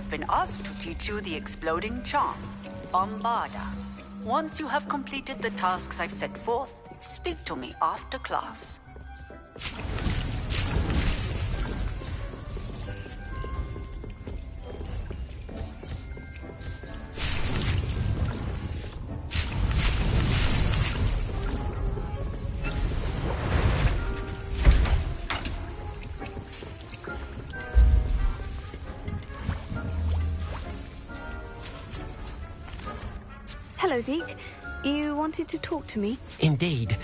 have been asked to teach you the exploding charm, Bombarda. Once you have completed the tasks I've set forth, speak to me after class. Hello, Deke. You wanted to talk to me? Indeed.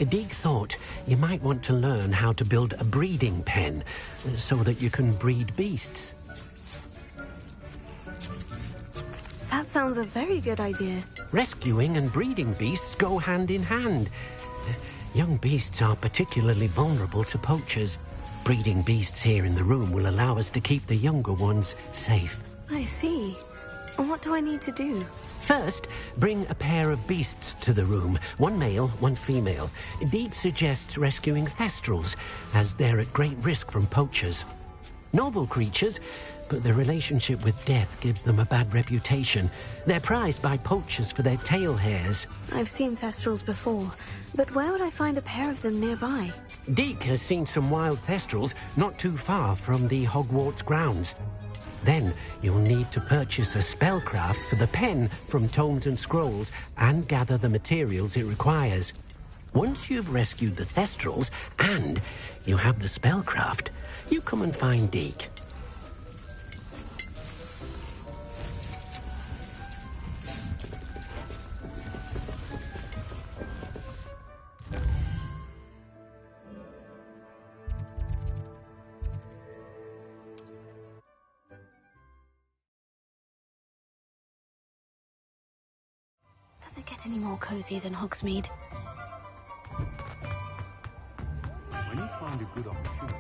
Deek thought you might want to learn how to build a breeding pen so that you can breed beasts. That sounds a very good idea. Rescuing and breeding beasts go hand in hand. Young beasts are particularly vulnerable to poachers. Breeding beasts here in the room will allow us to keep the younger ones safe. I see. And what do I need to do? First, bring a pair of beasts to the room. One male, one female. Deek suggests rescuing thestrals, as they're at great risk from poachers. Noble creatures, but their relationship with death gives them a bad reputation. They're prized by poachers for their tail hairs. I've seen thestrals before, but where would I find a pair of them nearby? Deek has seen some wild thestrals not too far from the Hogwarts grounds. Then you'll need to purchase a spellcraft for the pen from Tomes and Scrolls and gather the materials it requires. Once you've rescued the thestrals and you have the spellcraft, you come and find Deek. Does it get any more cozy than Hogsmeade? When you find a good opportunity.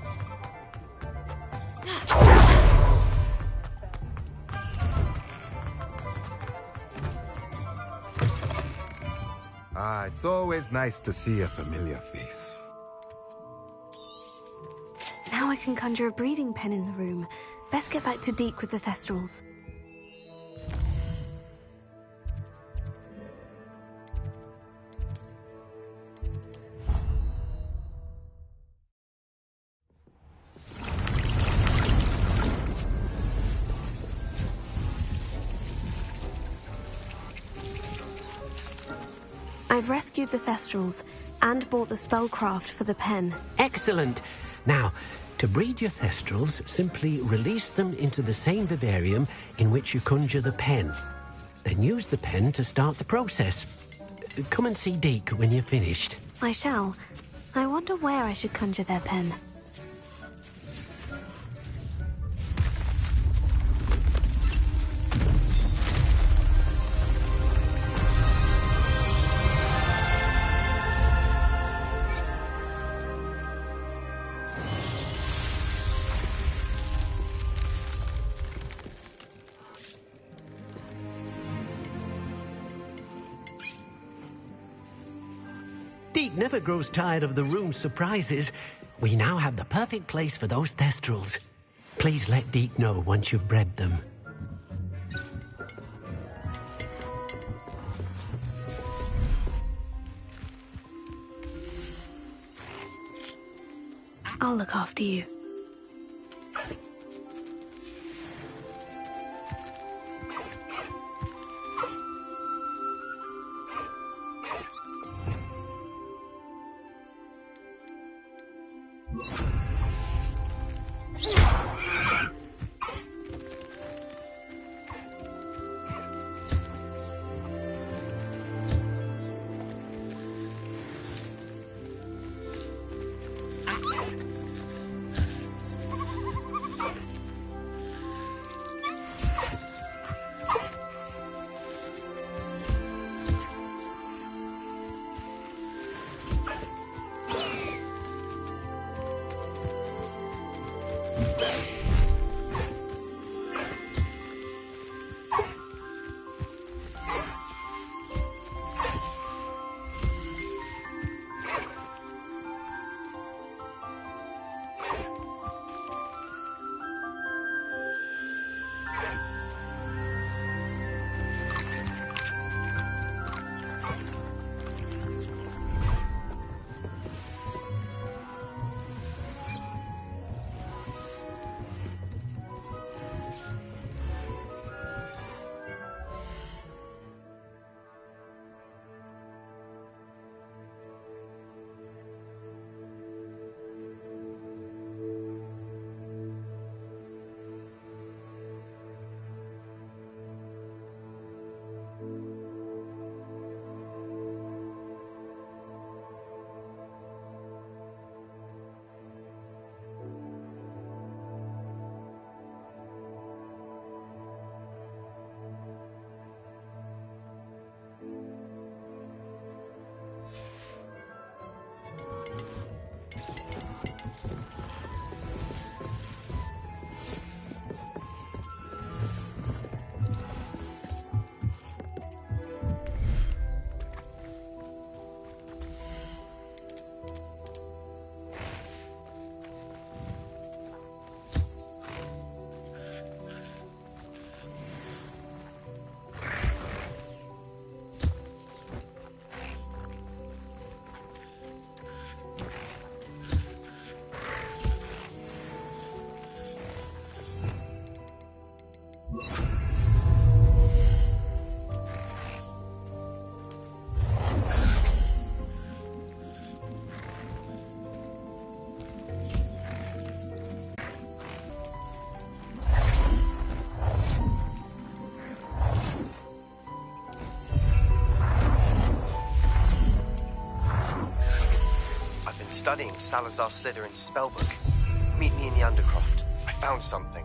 It's always nice to see a familiar face. Now I can conjure a breeding pen in the room. Best get back to Deke with the thestrals. I've rescued the thestrals and bought the spellcraft for the pen. Excellent! Now, to breed your thestrals, simply release them into the same vivarium in which you conjure the pen. Then use the pen to start the process. Come and see Deke when you're finished. I shall. I wonder where I should conjure their pen. Deek never grows tired of the room's surprises. We now have the perfect place for those thestrals. Please let Deek know once you've bred them. I'll look after you. studying Salazar Slytherin's spellbook. Meet me in the Undercroft. I found something.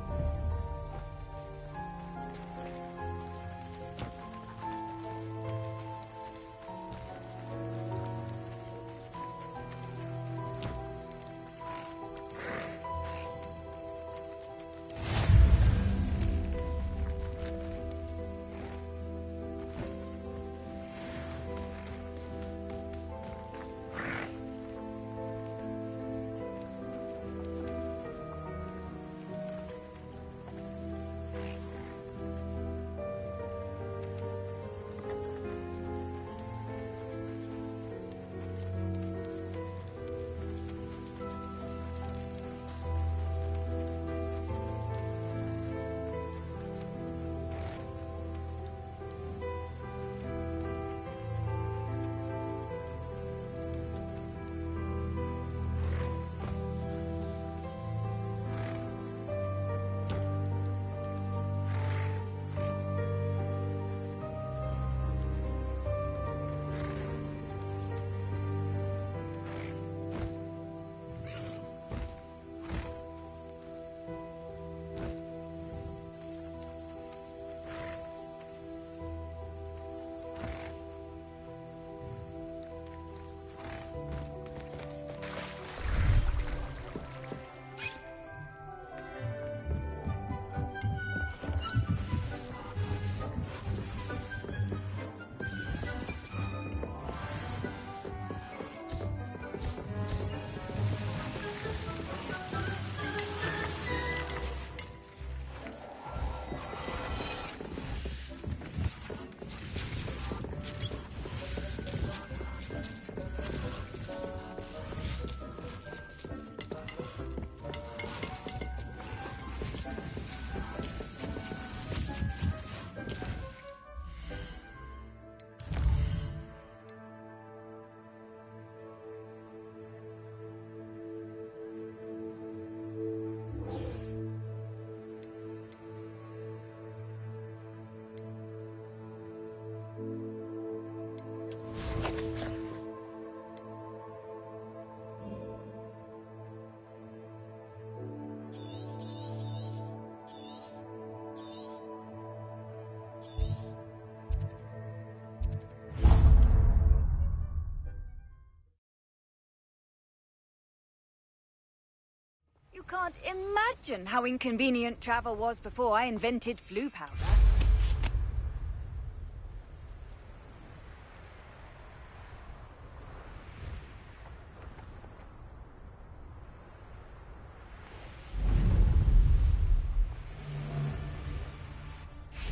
You can't imagine how inconvenient travel was before I invented flu powder.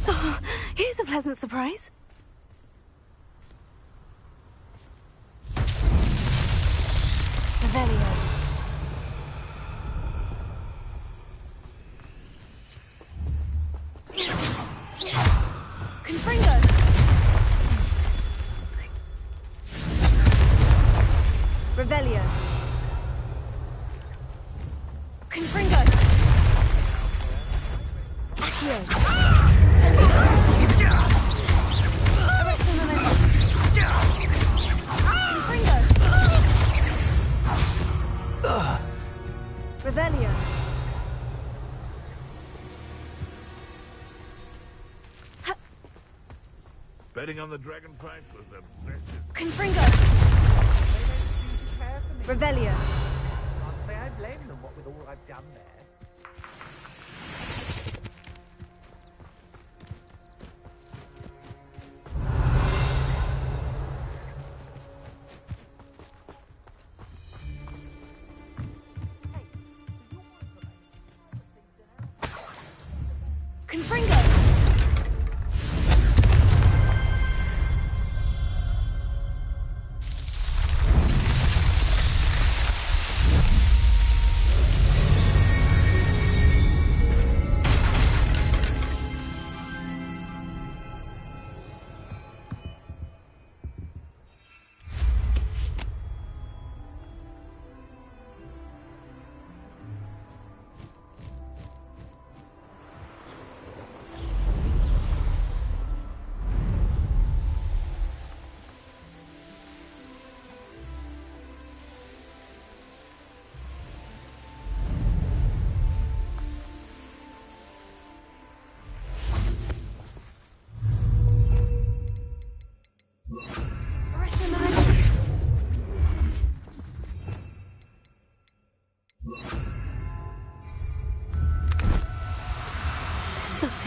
Oh, here's a pleasant surprise. Revelio. Confringo! Revelio. Confringo! Accio. Incendio. Arresto momentum. Confringo! Revelio. Betting on the dragon price was the best. Confringo! Revelio. Can't say I blame them, what with all I've done there. Confringo!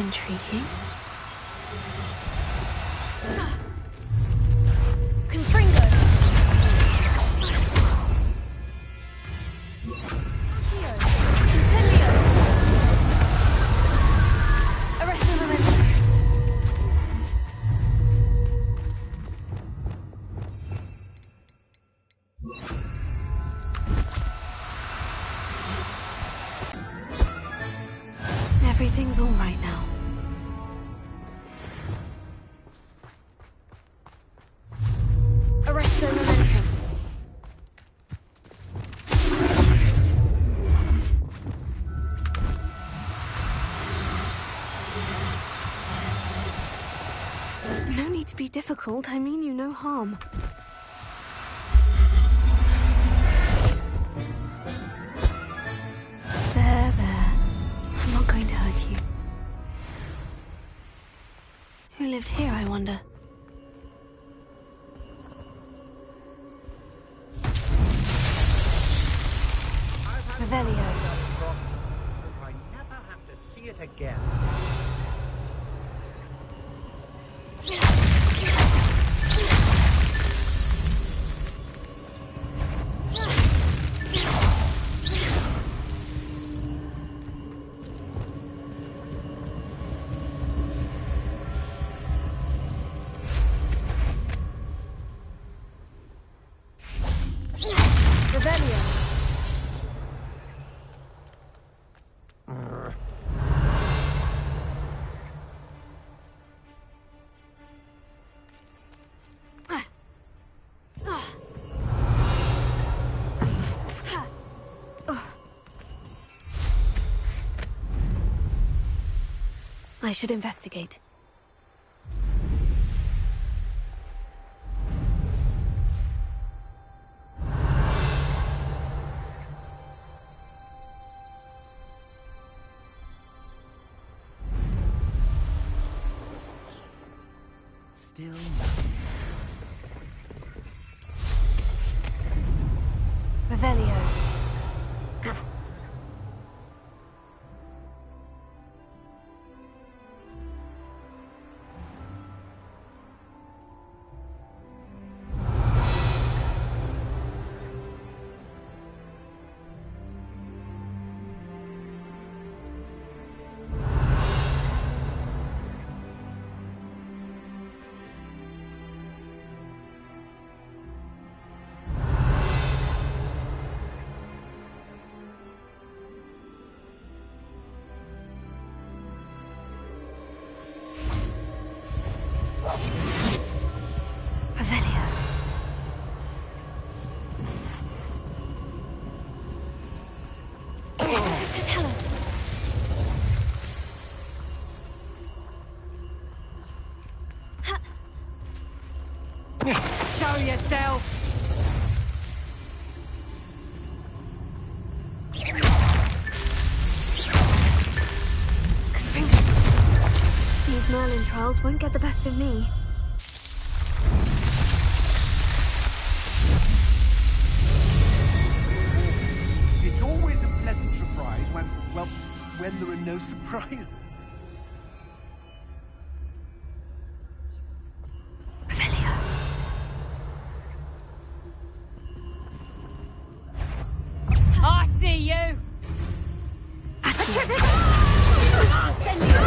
intriguing. Confringo! Incendio! Arresto Memento! Everything's all right now. Arresto Momentum. No need to be difficult. I mean you no harm. There. I'm not going to hurt you. Who lived here, I wonder? Revelio. I never have to see it again. I should investigate. Still nothing. Revelio. Revelio. Tell us. Show yourself! These Merlin trials won't get the best of me. It's always a pleasant surprise when there are no surprises. Revelio. I see you! Send you!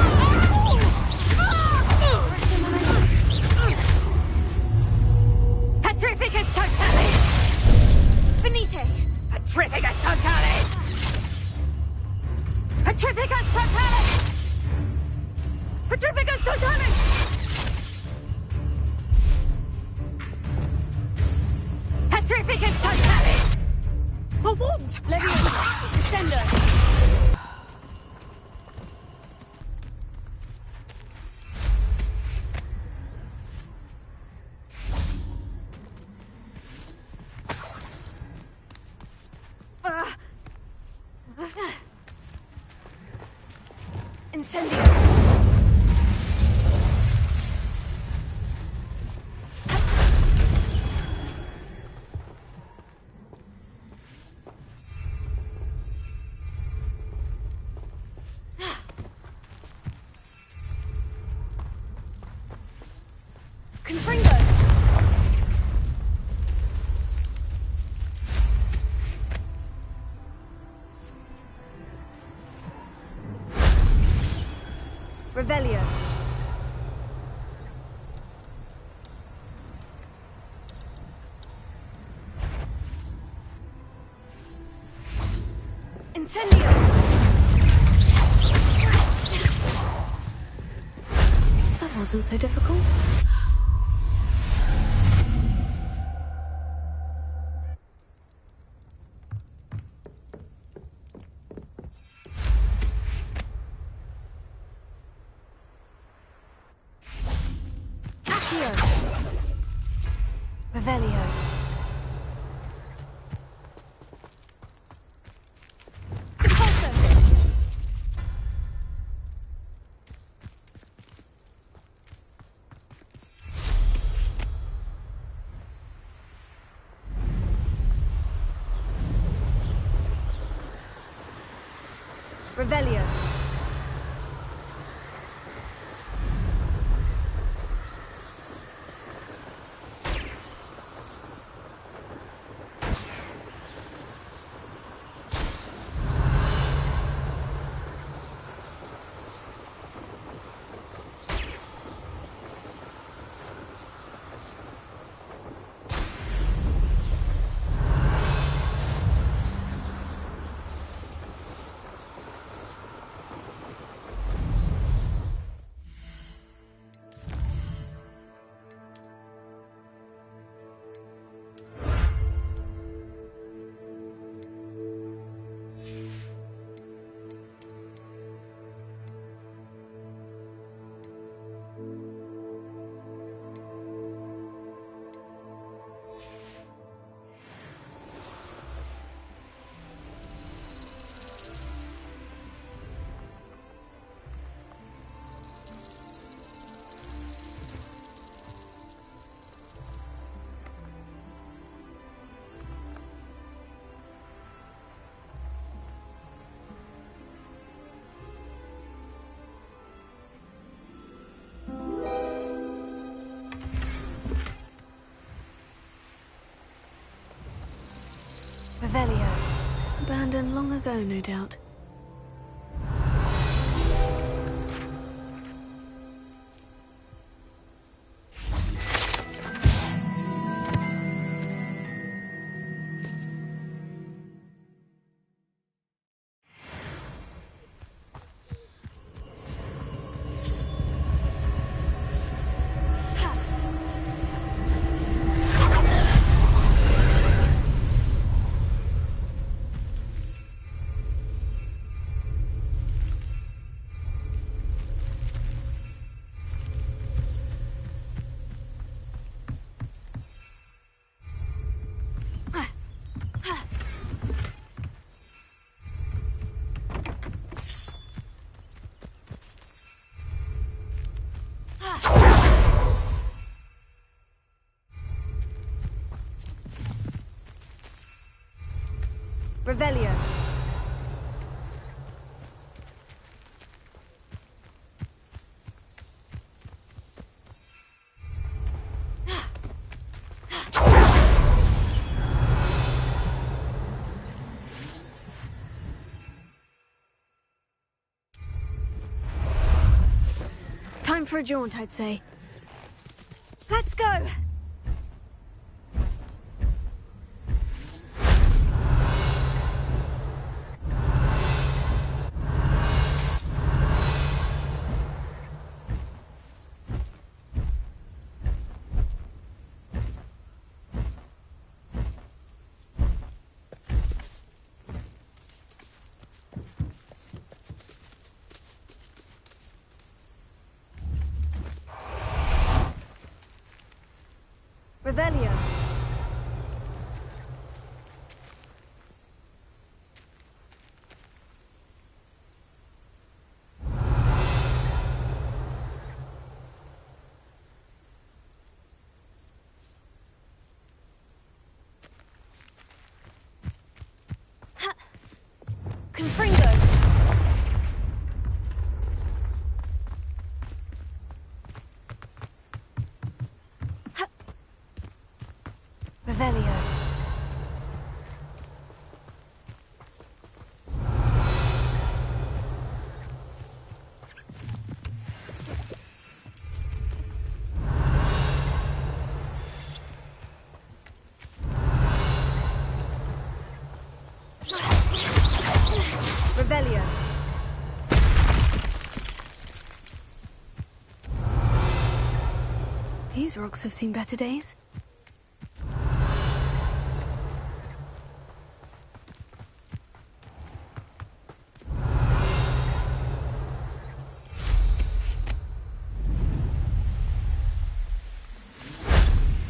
Petrificus totalis! Venite! Petrificus totalis! Petrificus totalis! Petrificus totalis! Petrificus totalis! For what? Leviosa! Descender! Incendio. Revelio. Incendio! That wasn't so difficult. Accio! Revelio. Revelio. Revelio. Abandoned long ago, no doubt. Revelio. Time for a jaunt, I'd say. Let's go! Revelio. Confringo! Revelio. These rocks have seen better days.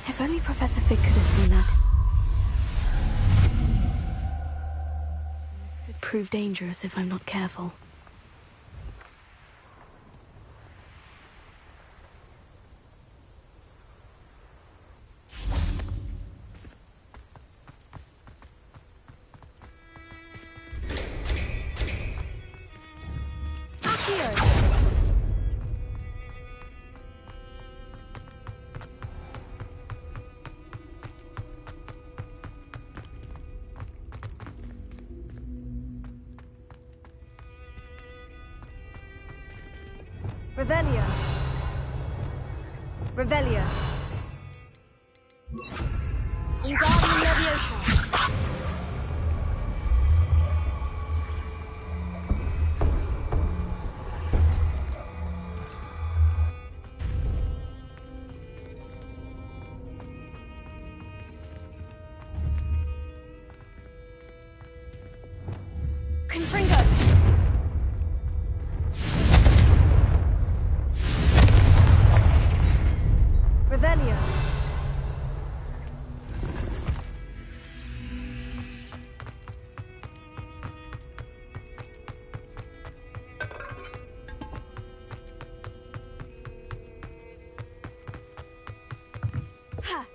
If only Professor Fig could have seen that. This could prove dangerous if I'm not careful. Revelio. Revelio. Wingardium Leviosa. Confringo. Revelio. Ha.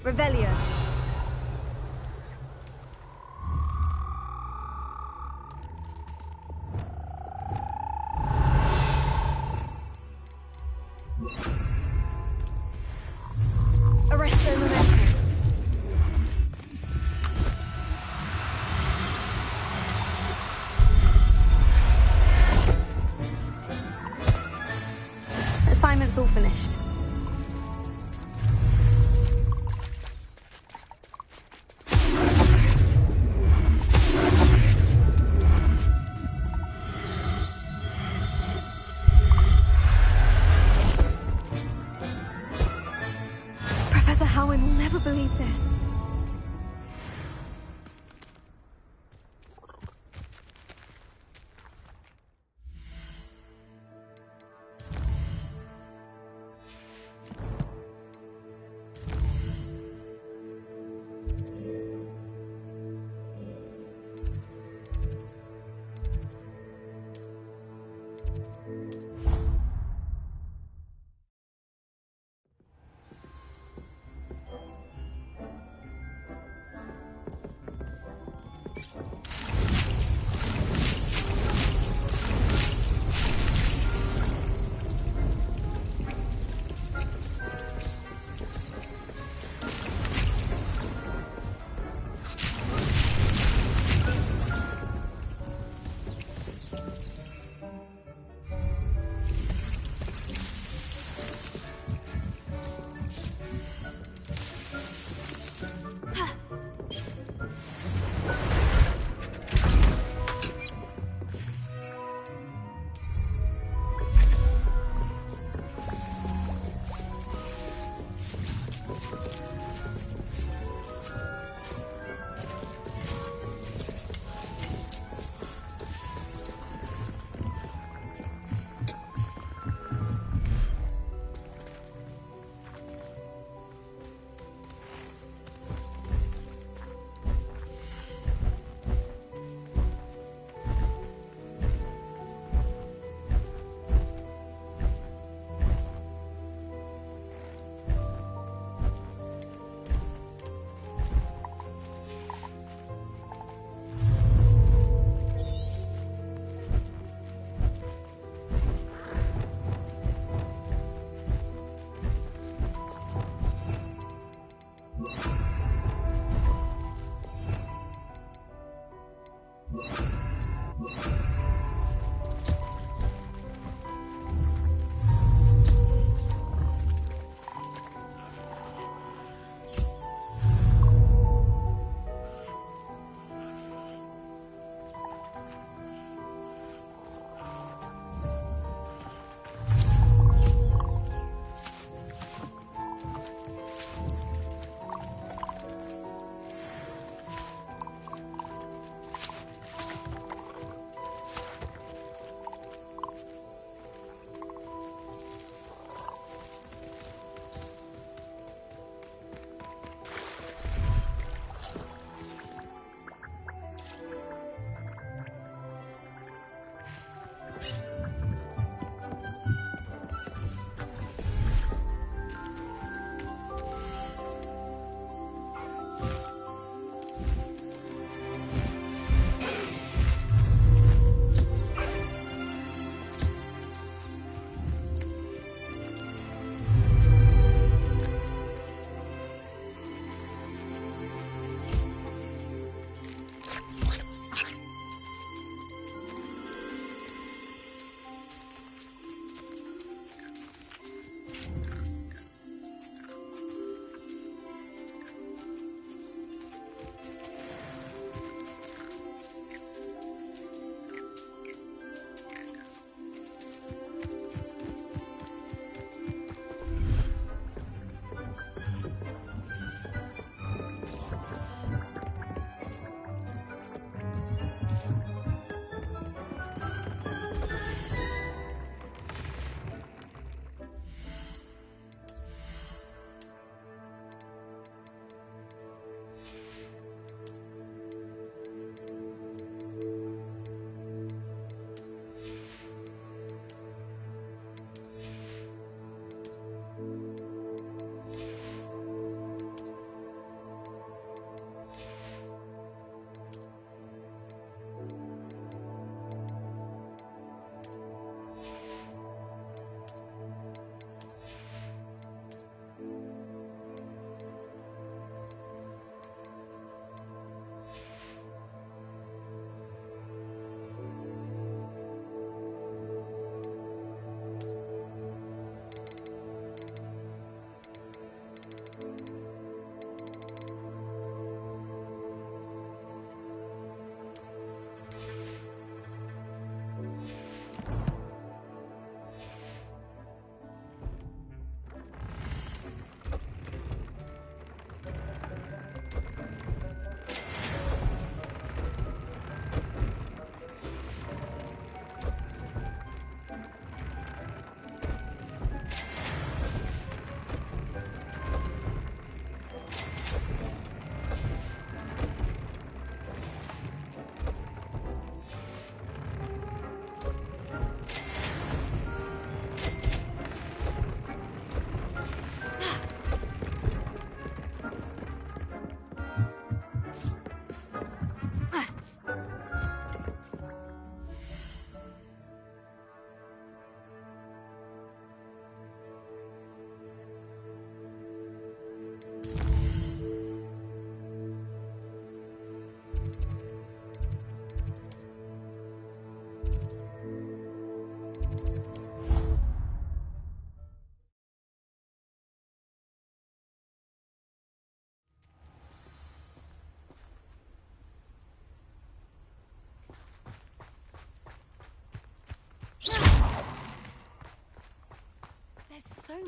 Revelio. Arresto Memento. Assignment's all finished. Professor Howin will never believe this.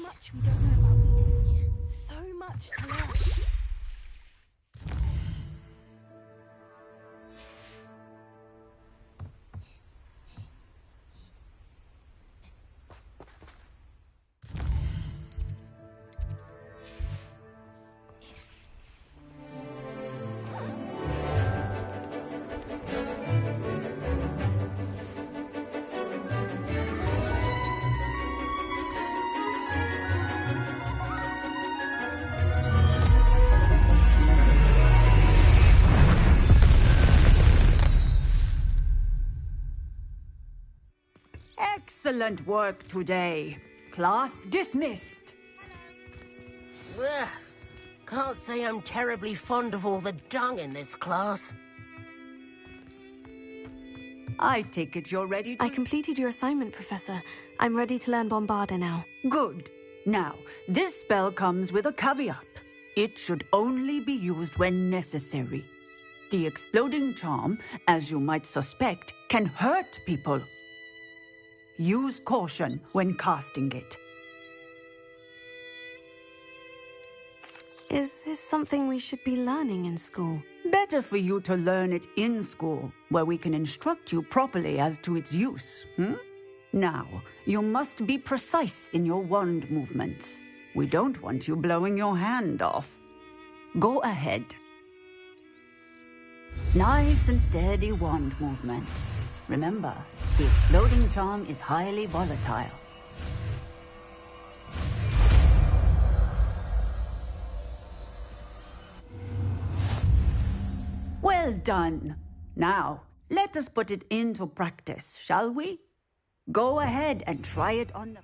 much we don't know about beasts. So much to learn. Excellent work today. Class dismissed. Ugh. Can't say I'm terribly fond of all the dung in this class. I take it you're ready to... I completed your assignment, Professor. I'm ready to learn Bombarda now. Good. Now, this spell comes with a caveat. It should only be used when necessary. The exploding charm, as you might suspect, can hurt people. Use caution when casting it. Is this something we should be learning in school? Better for you to learn it in school, where we can instruct you properly as to its use. Now, you must be precise in your wand movements. We don't want you blowing your hand off. Go ahead. Nice and steady wand movements. Remember, the exploding charm is highly volatile. Well done. Now, let us put it into practice, shall we? Go ahead and try it on the...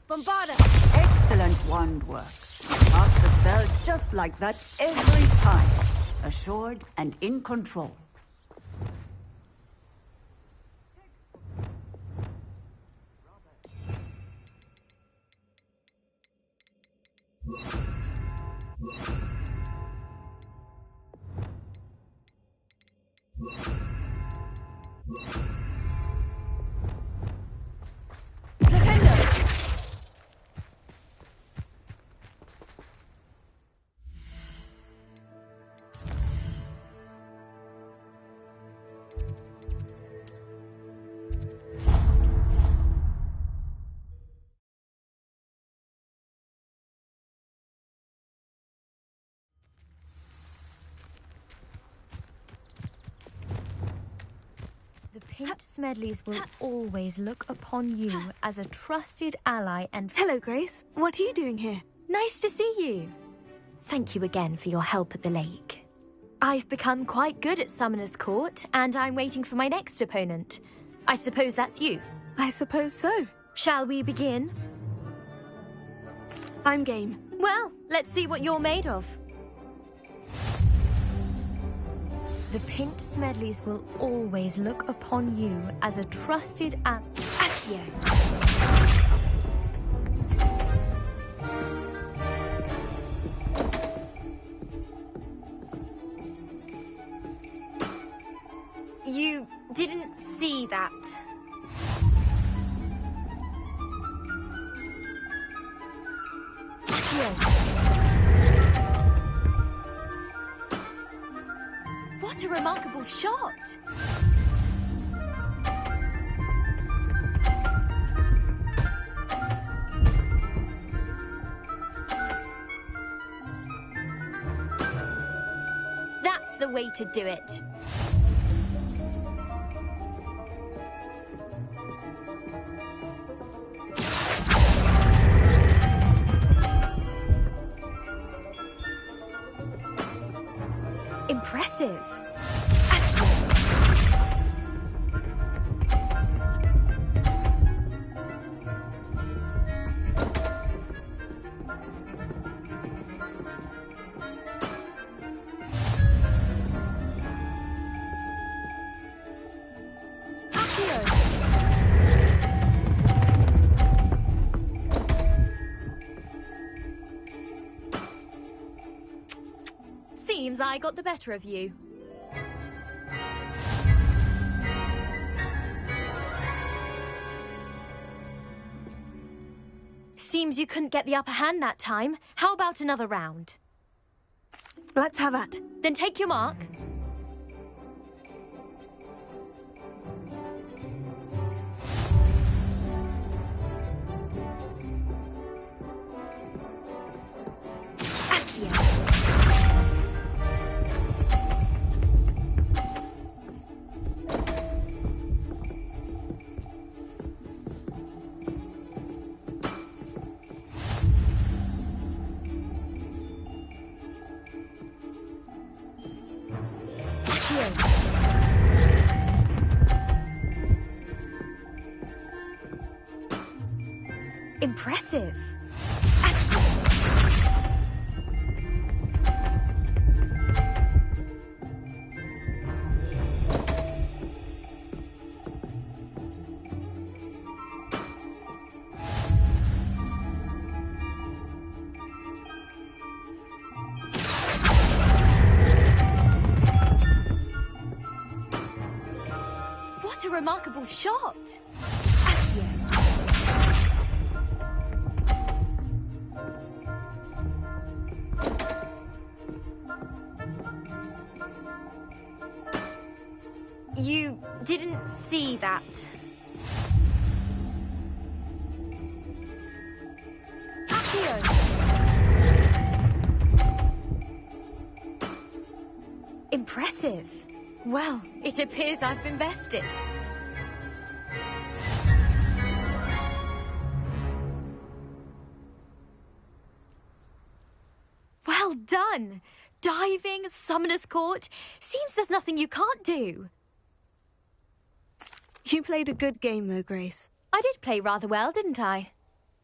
Bombarda! Excellent wand work. Cast the spell just like that every time. Assured and in control. The Pink Smedleys will always look upon you as a trusted ally and... Hello, Grace. What are you doing here? Nice to see you. Thank you again for your help at the lake. I've become quite good at Summoner's Court, and I'm waiting for my next opponent. I suppose that's you. I suppose so. Shall we begin? I'm game. Well, let's see what you're made of. The Pink Smedleys will always look upon you as a trusted Accio. You didn't see that. What a remarkable shot! That's the way to do it. Impressive. seems I got the better of you. Seems you couldn't get the upper hand that time. How about another round? Let's have at. Then take your mark. Impressive. What a remarkable shot. You didn't see that. Accio. Impressive. Well, it appears I've been bested. Well done. Diving, Summoner's Court. Seems there's nothing you can't do. You played a good game, though, Grace. I did play rather well, didn't I?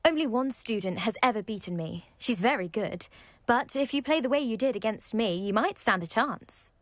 Only one student has ever beaten me. She's very good. But if you play the way you did against me, you might stand a chance.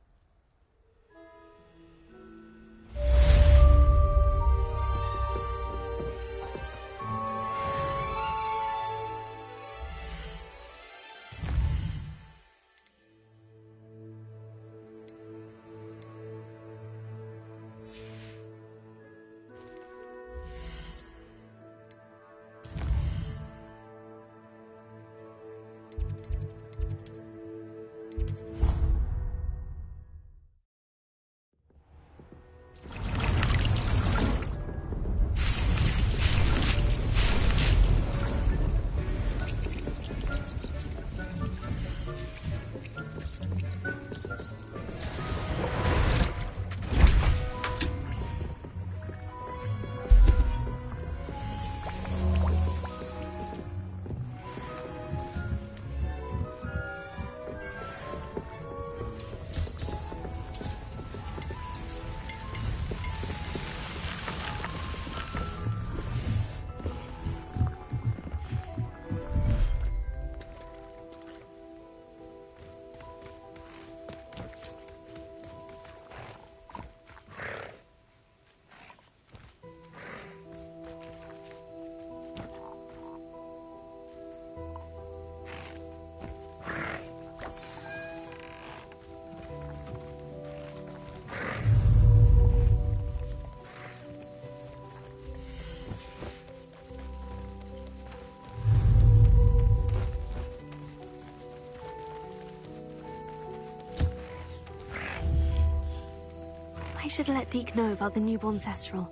I should let Deke know about the newborn Thestral.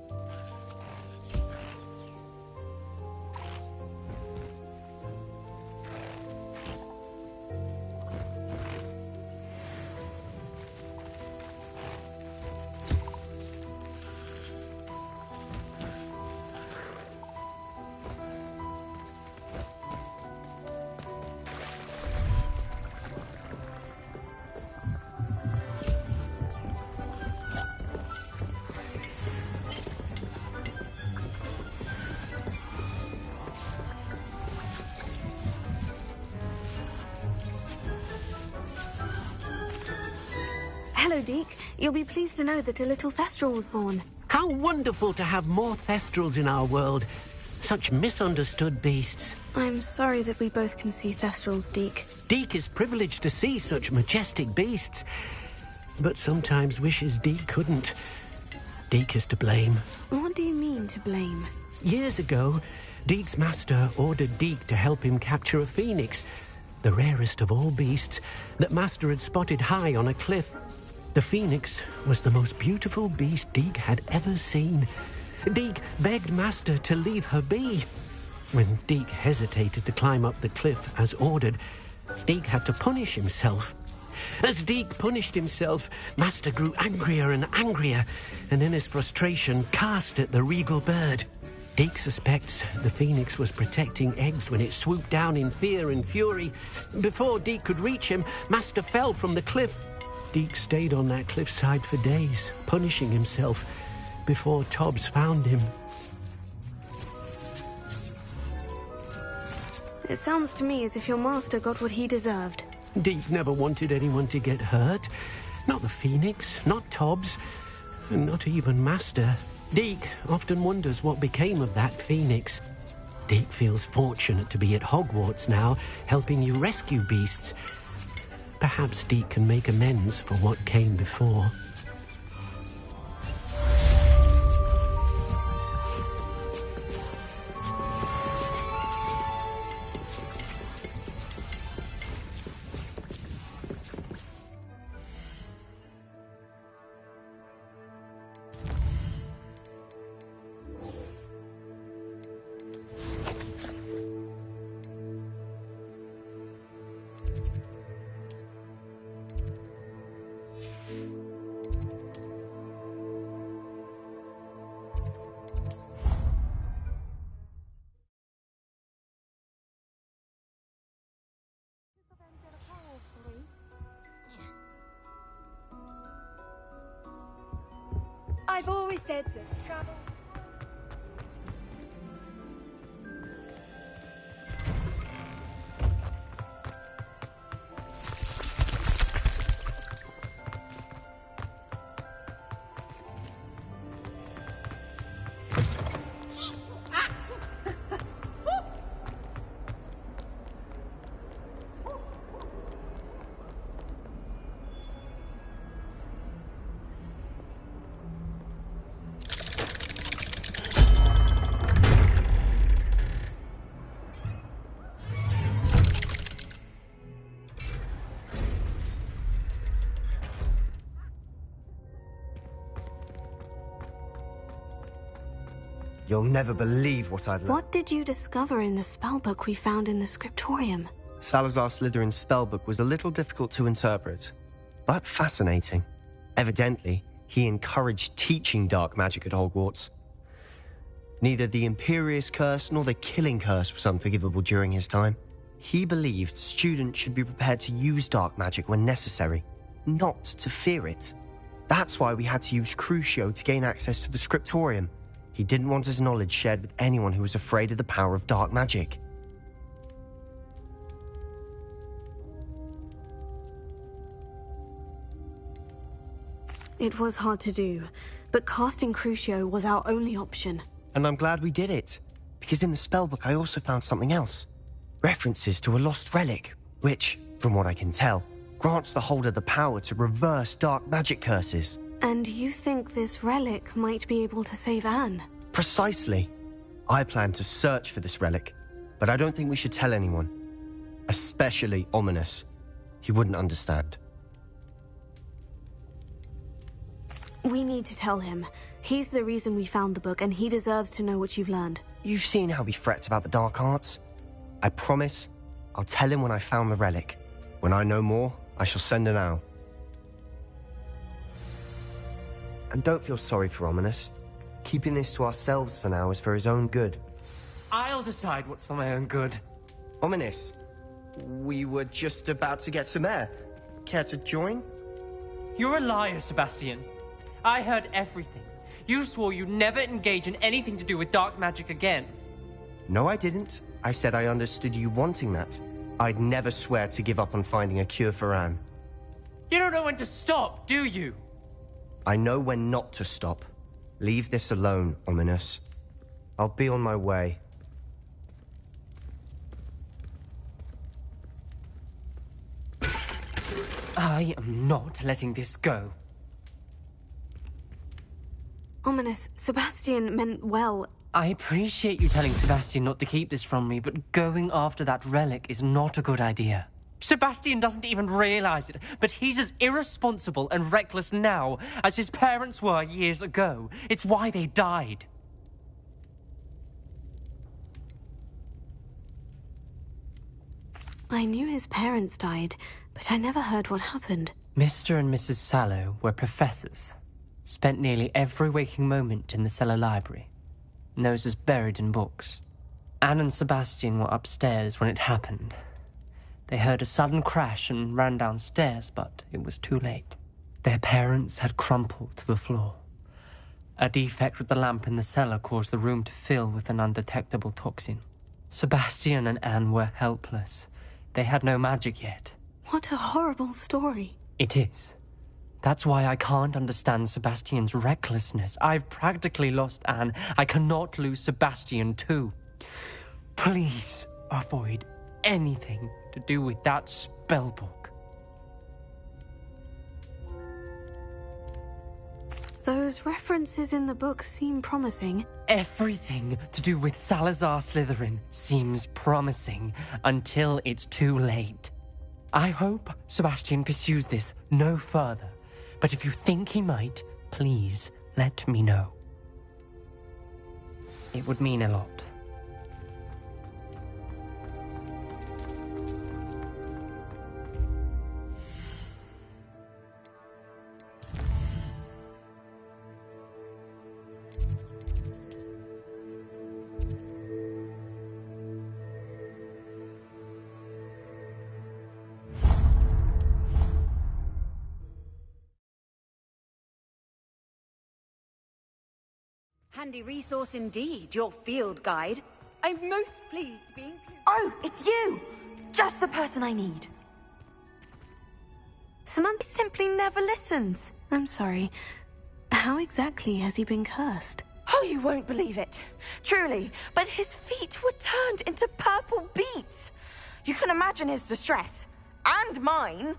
Hello, Deke. You'll be pleased to know that a little Thestral was born. How wonderful to have more Thestrals in our world. Such misunderstood beasts. I'm sorry that we both can see Thestrals, Deke. Deke is privileged to see such majestic beasts, but sometimes wishes Deke couldn't. Deke is to blame. What do you mean, to blame? Years ago, Deke's master ordered Deke to help him capture a phoenix, the rarest of all beasts that Master had spotted high on a cliff. The phoenix was the most beautiful beast Deke had ever seen. Deke begged Master to leave her be. When Deke hesitated to climb up the cliff as ordered, Deke had to punish himself. As Deke punished himself, Master grew angrier and angrier, and in his frustration cast at the regal bird. Deke suspects the phoenix was protecting eggs when it swooped down in fear and fury. Before Deke could reach him, Master fell from the cliff. Deke stayed on that cliffside for days, punishing himself, before Tobbs found him. It sounds to me as if your master got what he deserved. Deke never wanted anyone to get hurt. Not the phoenix, not Tobbs, and not even Master. Deke often wonders what became of that phoenix. Deke feels fortunate to be at Hogwarts now, helping you rescue beasts. Perhaps Deke can make amends for what came before. I've always said that travel... You'll never believe what I've learned. What did you discover in the spellbook we found in the scriptorium? Salazar Slytherin's spellbook was a little difficult to interpret, but fascinating. Evidently, he encouraged teaching dark magic at Hogwarts. Neither the Imperious Curse nor the Killing Curse was unforgivable during his time. He believed students should be prepared to use dark magic when necessary, not to fear it. That's why we had to use Crucio to gain access to the scriptorium. He didn't want his knowledge shared with anyone who was afraid of the power of dark magic. It was hard to do, but casting Crucio was our only option. And I'm glad we did it, because in the spellbook I also found something else. References to a lost relic, which, from what I can tell, grants the holder the power to reverse dark magic curses. And you think this relic might be able to save Anne? Precisely. I plan to search for this relic, but I don't think we should tell anyone. Especially Ominous. He wouldn't understand. We need to tell him. He's the reason we found the book, and he deserves to know what you've learned. You've seen how he frets about the dark arts. I promise I'll tell him when I found the relic. When I know more, I shall send an owl. And don't feel sorry for Ominous. Keeping this to ourselves for now is for his own good. I'll decide what's for my own good. Ominous, we were just about to get some air. Care to join? You're a liar, Sebastian. I heard everything. You swore you'd never engage in anything to do with dark magic again. No, I didn't. I said I understood you wanting that. I'd never swear to give up on finding a cure for Anne. You don't know when to stop, do you? I know when not to stop. Leave this alone, Ominous. I'll be on my way. I am not letting this go. Ominous. Sebastian meant well. I appreciate you telling Sebastian not to keep this from me, but going after that relic is not a good idea. Sebastian doesn't even realize it, but he's as irresponsible and reckless now as his parents were years ago. It's why they died. I knew his parents died, but I never heard what happened. Mr. and Mrs. Sallow were professors. Spent nearly every waking moment in the cellar library. Noses buried in books. Anne and Sebastian were upstairs when it happened. They heard a sudden crash and ran downstairs, but it was too late. Their parents had crumpled to the floor. A defect with the lamp in the cellar caused the room to fill with an undetectable toxin. Sebastian and Anne were helpless. They had no magic yet. What a horrible story. It is. That's why I can't understand Sebastian's recklessness. I've practically lost Anne. I cannot lose Sebastian too. Please avoid anything to do with that spellbook. Those references in the book seem promising. Everything to do with Salazar Slytherin seems promising until it's too late. I hope Sebastian pursues this no further, but if you think he might, please let me know. It would mean a lot. Handy resource indeed, your field guide. I'm most pleased to be included. Oh, it's you! Just the person I need. Samantha simply never listens. I'm sorry. How exactly has he been cursed? Oh, you won't believe it. Truly, but his feet were turned into purple beets. You can imagine his distress. And mine.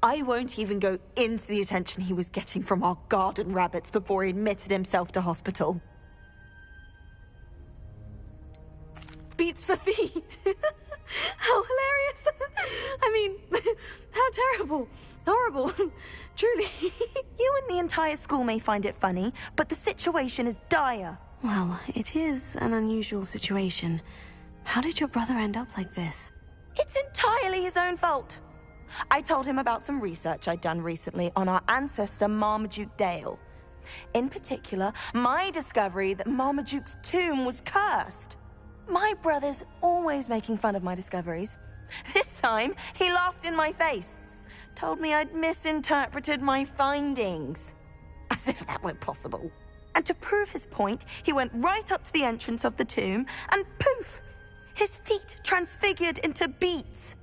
I won't even go into the attention he was getting from our garden rabbits before he admitted himself to hospital. Beats for feet. How hilarious. I mean, how terrible. Horrible. Truly. You and the entire school may find it funny, but the situation is dire. Well, it is an unusual situation. How did your brother end up like this? It's entirely his own fault. I told him about some research I'd done recently on our ancestor Marmaduke Dale. In particular, my discovery that Marmaduke's tomb was cursed. My brother's always making fun of my discoveries. This time, he laughed in my face. Told me I'd misinterpreted my findings. As if that were possible. And to prove his point, he went right up to the entrance of the tomb and poof! His feet transfigured into beets.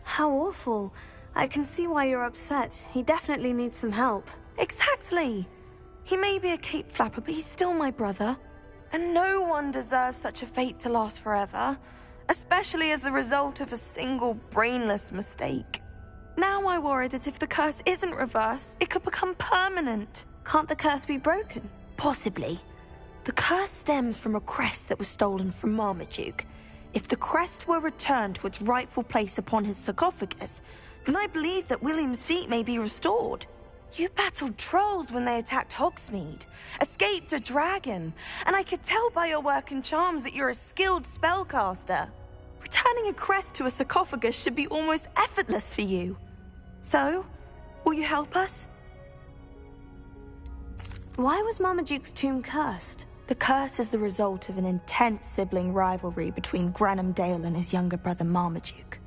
How awful. I can see why you're upset. He definitely needs some help. Exactly. He may be a cape flapper, but he's still my brother. And no one deserves such a fate to last forever, especially as the result of a single brainless mistake. Now I worry that if the curse isn't reversed, it could become permanent. Can't the curse be broken? Possibly. The curse stems from a crest that was stolen from Marmaduke. If the crest were returned to its rightful place upon his sarcophagus, then I believe that William's feet may be restored. You battled trolls when they attacked Hogsmeade, escaped a dragon, and I could tell by your work and charms that you're a skilled spellcaster. Returning a crest to a sarcophagus should be almost effortless for you. So, will you help us? Why was Marmaduke's tomb cursed? The curse is the result of an intense sibling rivalry between Granham Dale and his younger brother Marmaduke.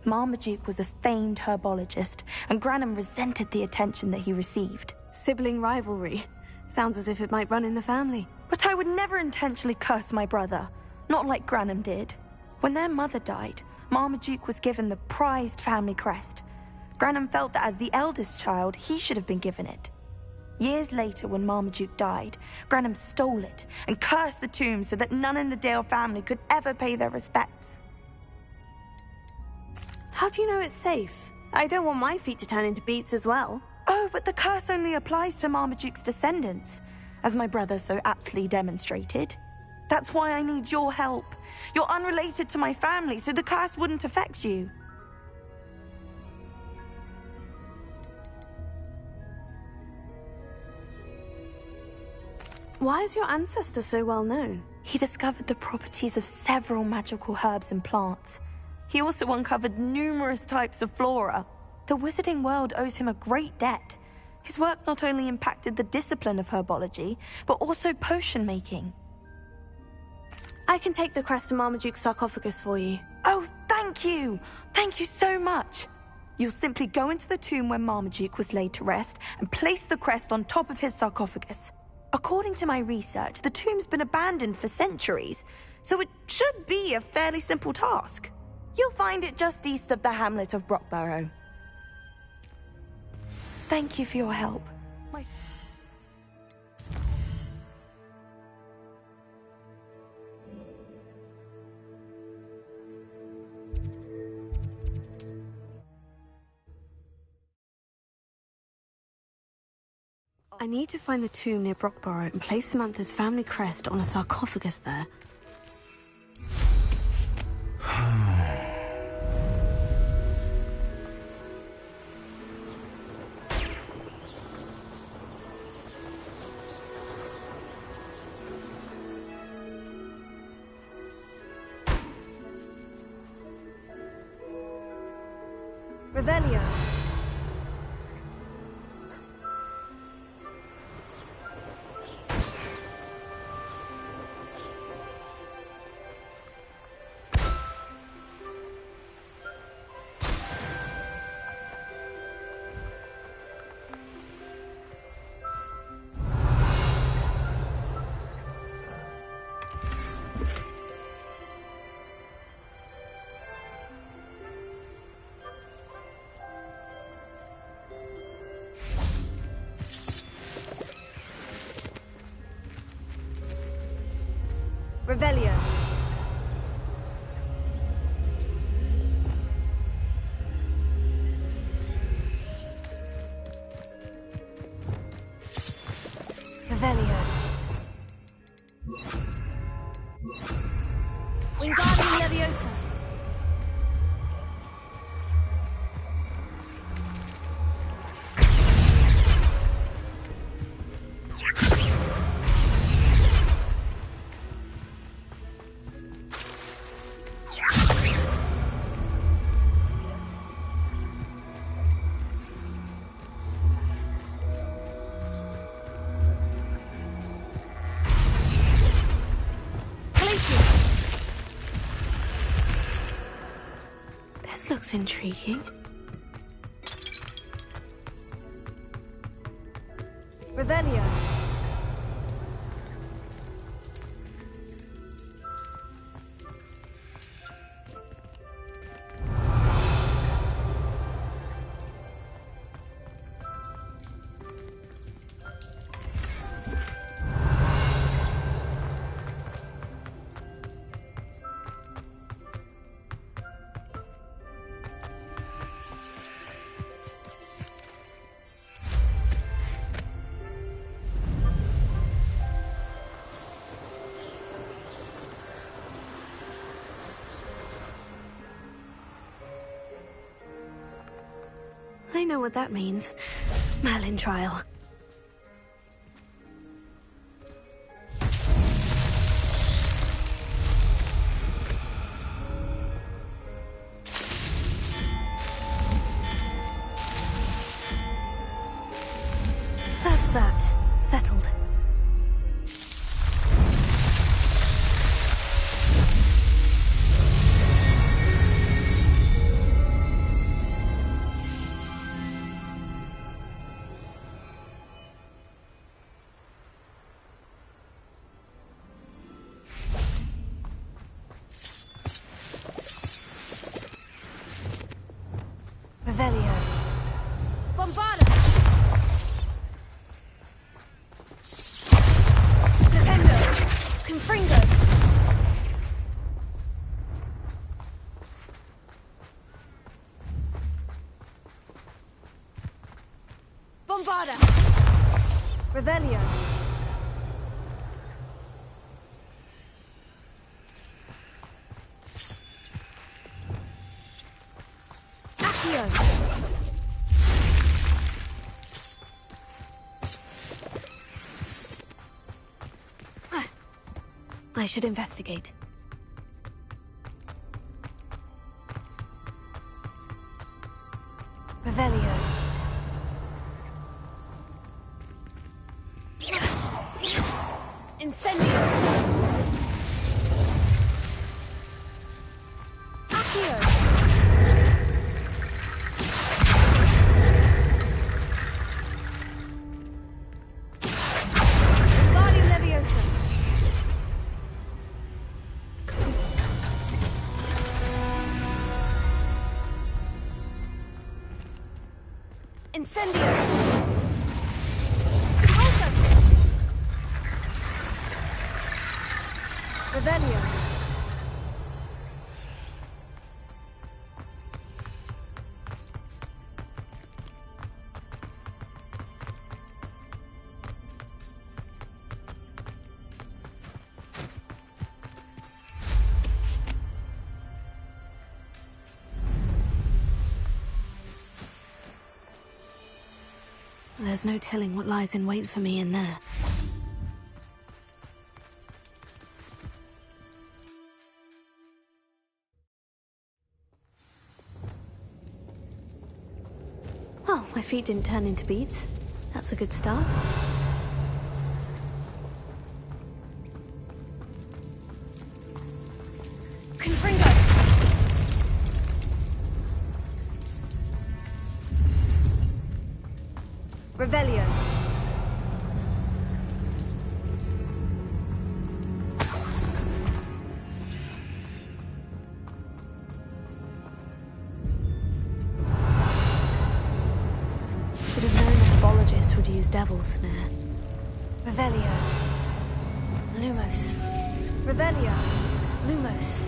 Marmaduke was a famed herbologist, and Granham resented the attention that he received. Sibling rivalry. Sounds as if it might run in the family. But I would never intentionally curse my brother, not like Granham did. When their mother died, Marmaduke was given the prized family crest. Granham felt that as the eldest child, he should have been given it. Years later, when Marmaduke died, Granham stole it and cursed the tomb so that none in the Dale family could ever pay their respects. How do you know it's safe? I don't want my feet to turn into beets as well. Oh, but the curse only applies to Marmaduke's descendants, as my brother so aptly demonstrated. That's why I need your help. You're unrelated to my family, so the curse wouldn't affect you. Why is your ancestor so well known? He discovered the properties of several magical herbs and plants. He also uncovered numerous types of flora. The wizarding world owes him a great debt. His work not only impacted the discipline of herbology, but also potion making. I can take the crest to Marmaduke's sarcophagus for you. Oh, thank you! Thank you so much! You'll simply go into the tomb where Marmaduke was laid to rest and place the crest on top of his sarcophagus. According to my research, the tomb's been abandoned for centuries, so it should be a fairly simple task. You'll find it just east of the hamlet of Brockborough. Thank you for your help. I need to find the tomb near Brockborough and place Samantha's family crest on a sarcophagus there. Revelio. Revelio. Revelio. Wingardium Leviosa. This looks intriguing. Revelio. I know what that means. Merlin trial. That's that. Settled. Revelio. Bombarda! Defendo! Confringo! Bombarda! Revelio. Accio. I should investigate. Revelio. Incendio. Accio. Wingardium Leviosa. Incendio. Revelio. There's no telling what lies in wait for me in there. Well, my feet didn't turn into beads. That's a good start. Confringo! Revelio. Should have known a pathologist would use Devil's Snare. Revelio. Lumos. Revelio. Lumos.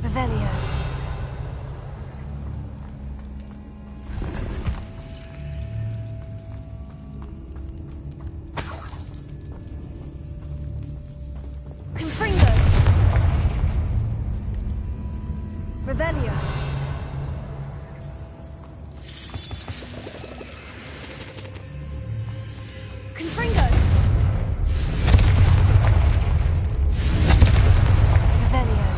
Revelio. Confringo. Revelio. Confringo. Revelio.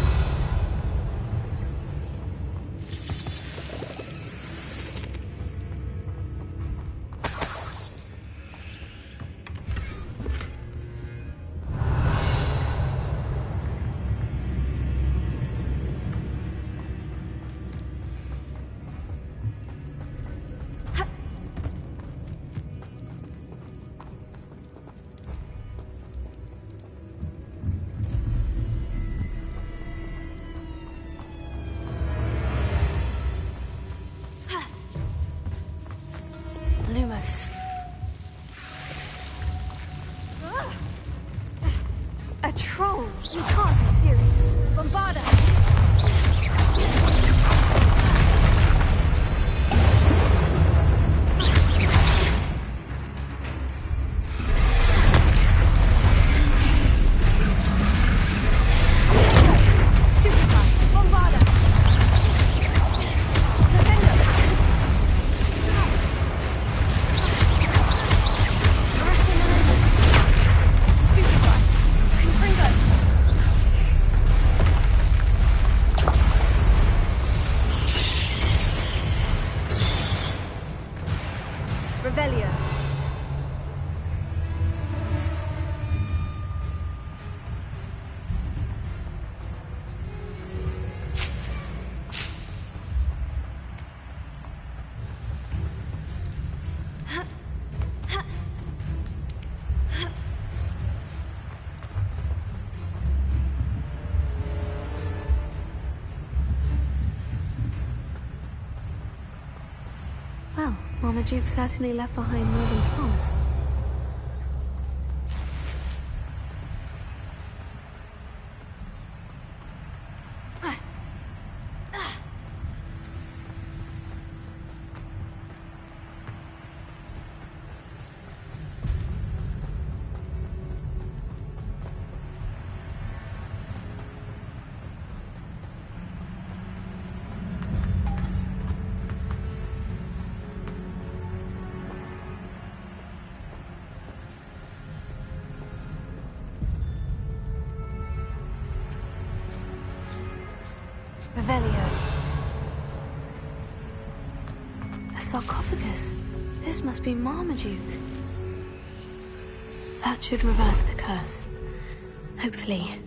Marmaduke certainly left behind more than plants. Revelio. A sarcophagus. This must be Marmaduke. That should reverse the curse. Hopefully.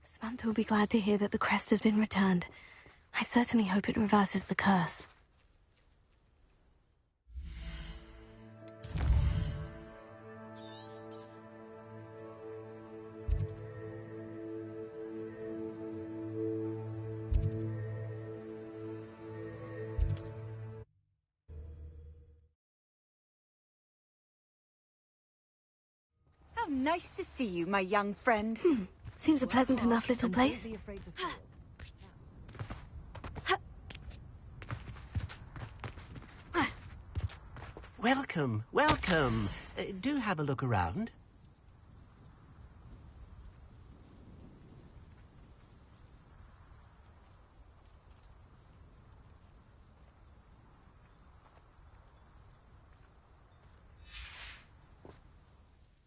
Samantha will be glad to hear that the crest has been returned. I certainly hope it reverses the curse. How nice to see you, my young friend. Seems a pleasant enough little place. Welcome, welcome. Do have a look around.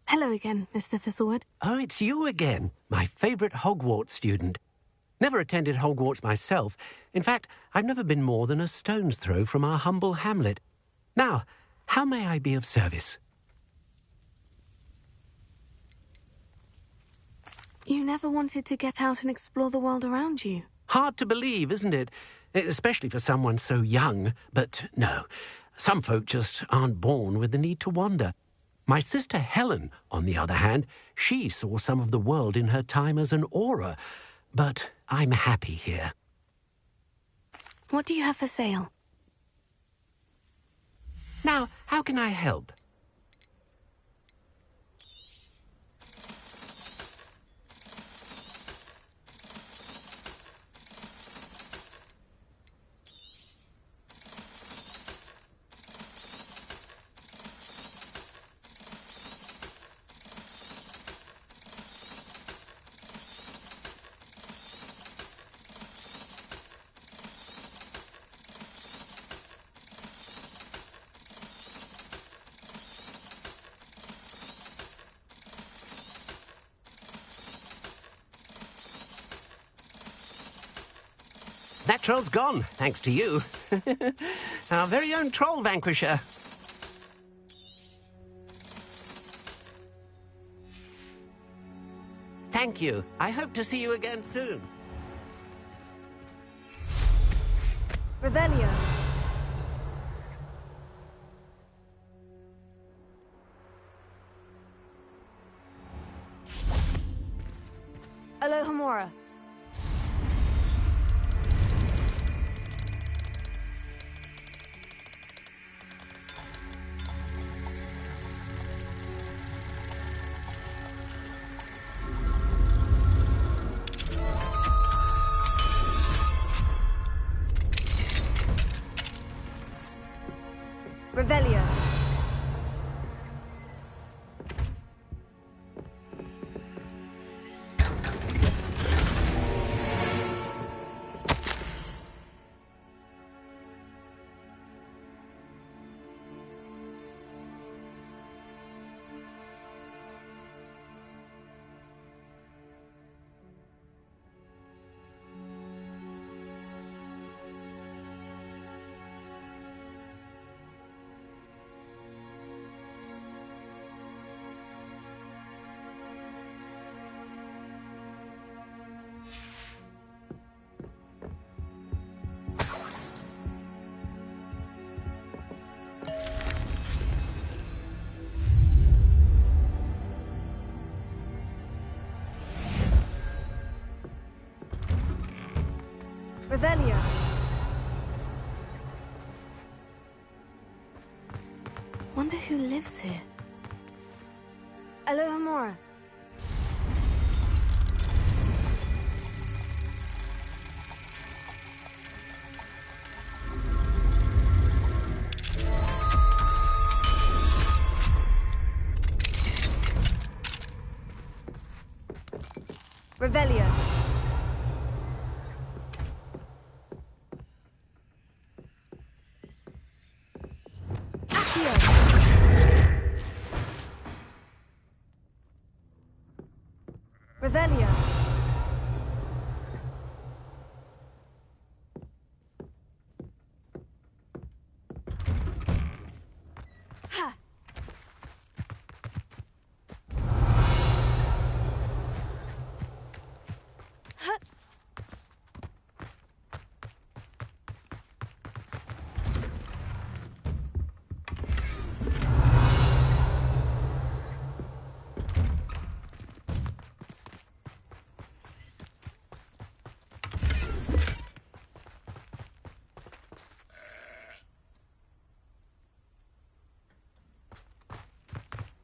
Hello again, Mr. Thistlewood. Oh, it's you again, my favourite Hogwarts student. Never attended Hogwarts myself. In fact, I've never been more than a stone's throw from our humble hamlet. Now, how may I be of service? You never wanted to get out and explore the world around you. Hard to believe, isn't it? Especially for someone so young. But no, some folk just aren't born with the need to wander. My sister Helen, on the other hand, she saw some of the world in her time as an aura. But I'm happy here. What do you have for sale? Now, how can I help? That troll's gone, thanks to you. Our very own troll vanquisher. Thank you. I hope to see you again soon. Revelio. Alohomora. Revelio. Wonder who lives here. Aloha Mora. Revelio. Accio. Revelio. Ha.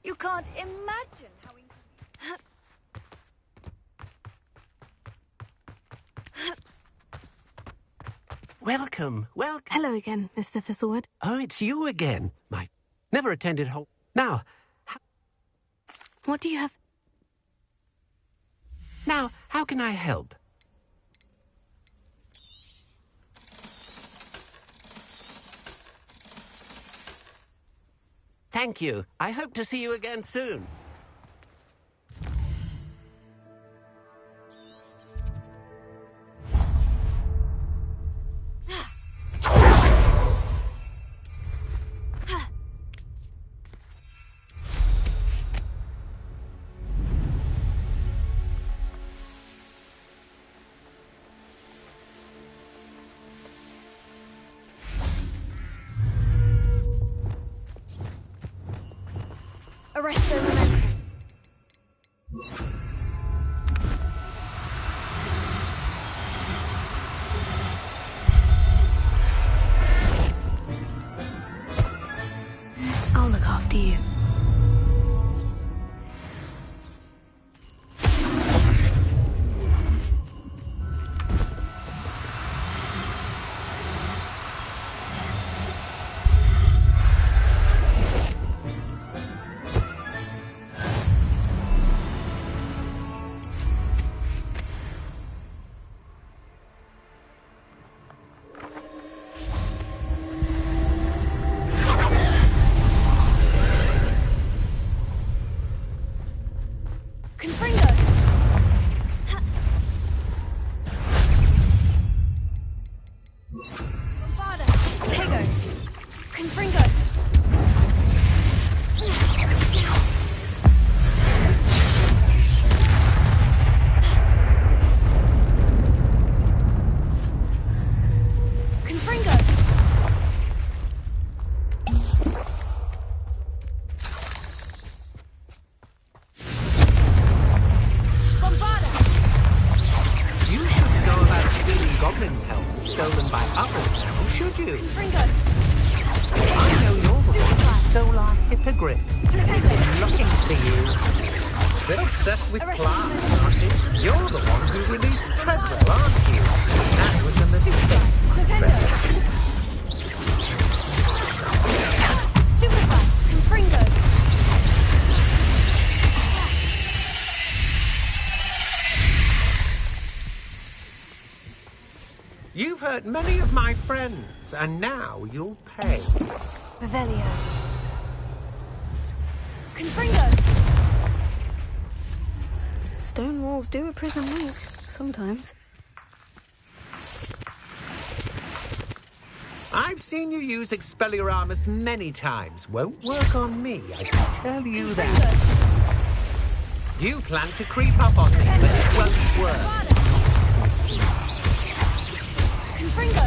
You can't imagine how Welcome. Hello again, Mr. Thistlewood. Oh, it's you again. Never attended Now, What do you have? Now, how can I help? Thank you. I hope to see you again soon. Arresto momentum. I'll look after you. Stolen by others now, should you? I know you're the one who stole our hippogriff. Been looking for you. They're obsessed with plants, aren't you? You're the one who released Treadwell, aren't you? That was a mistake. Stupefy! Confringo! You've hurt many of my friends, and now you'll pay. Revelio. Confringo! Stone walls do a prison weak, sometimes. I've seen you use Expelliarmus many times. Won't work on me, I can tell you that. You plan to creep up on me, but it won't work. Confringo!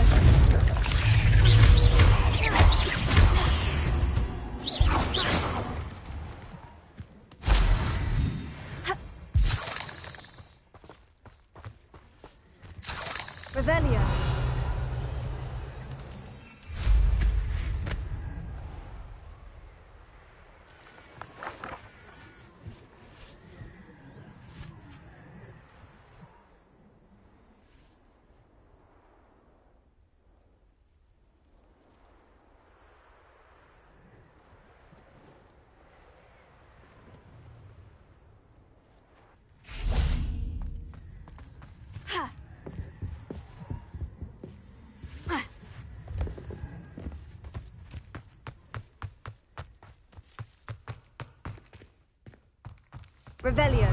Revelio. Revelio.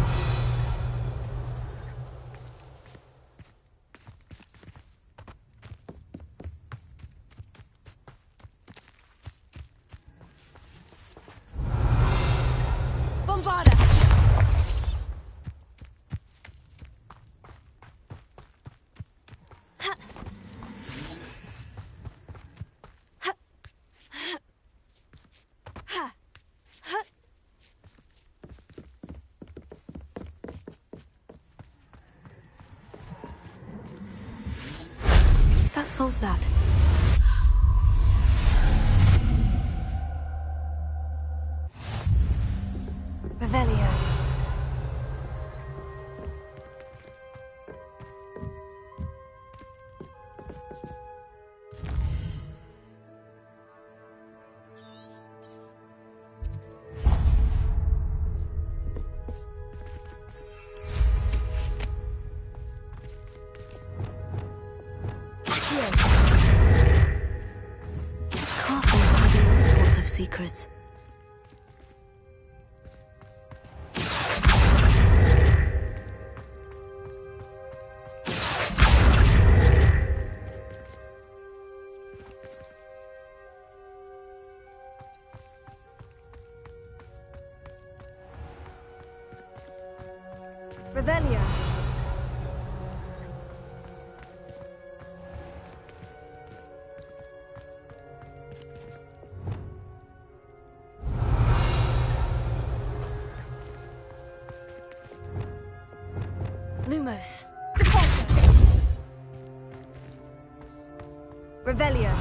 Bombarda. That solves that. Revelio. This castle is hiding all sorts of secrets. Revelio. Lumos. Revelio.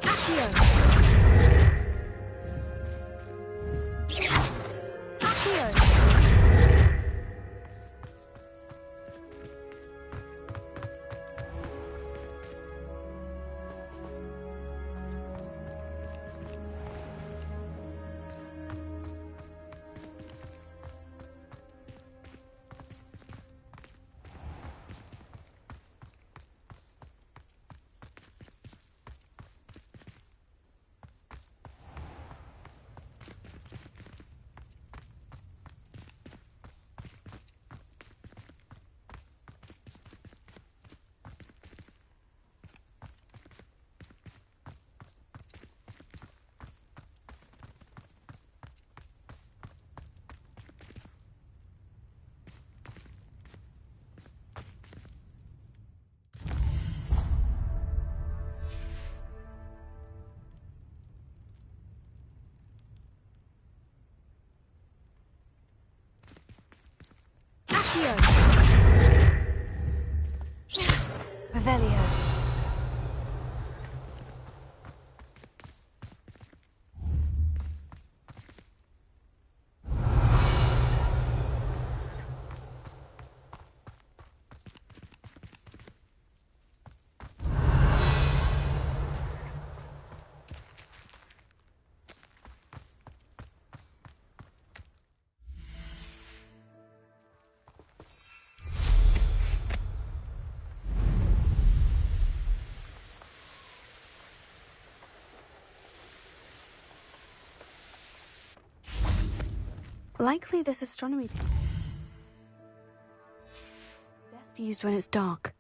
Accio. Accio. Accio. Revelio. Likely this astronomy table. Best used when it's dark.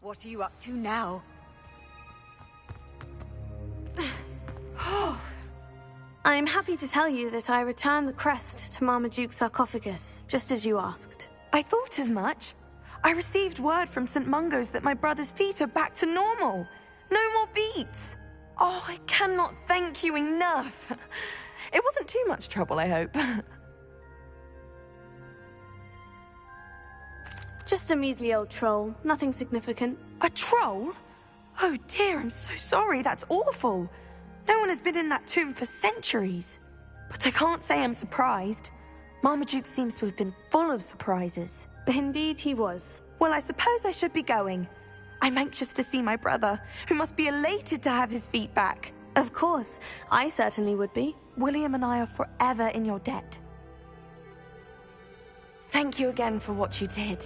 What are you up to now? I'm happy to tell you that I returned the crest to Marmaduke's sarcophagus, just as you asked. I thought as much. I received word from St. Mungo's that my brother's feet are back to normal. No more beats. Oh, I cannot thank you enough. It wasn't too much trouble, I hope. Just a measly old troll, nothing significant. A troll? Oh dear, I'm so sorry, that's awful. No one has been in that tomb for centuries. But I can't say I'm surprised. Marmaduke seems to have been full of surprises. Indeed he was. Well, I suppose I should be going. I'm anxious to see my brother, who must be elated to have his feet back. Of course, I certainly would be. William and I are forever in your debt. Thank you again for what you did.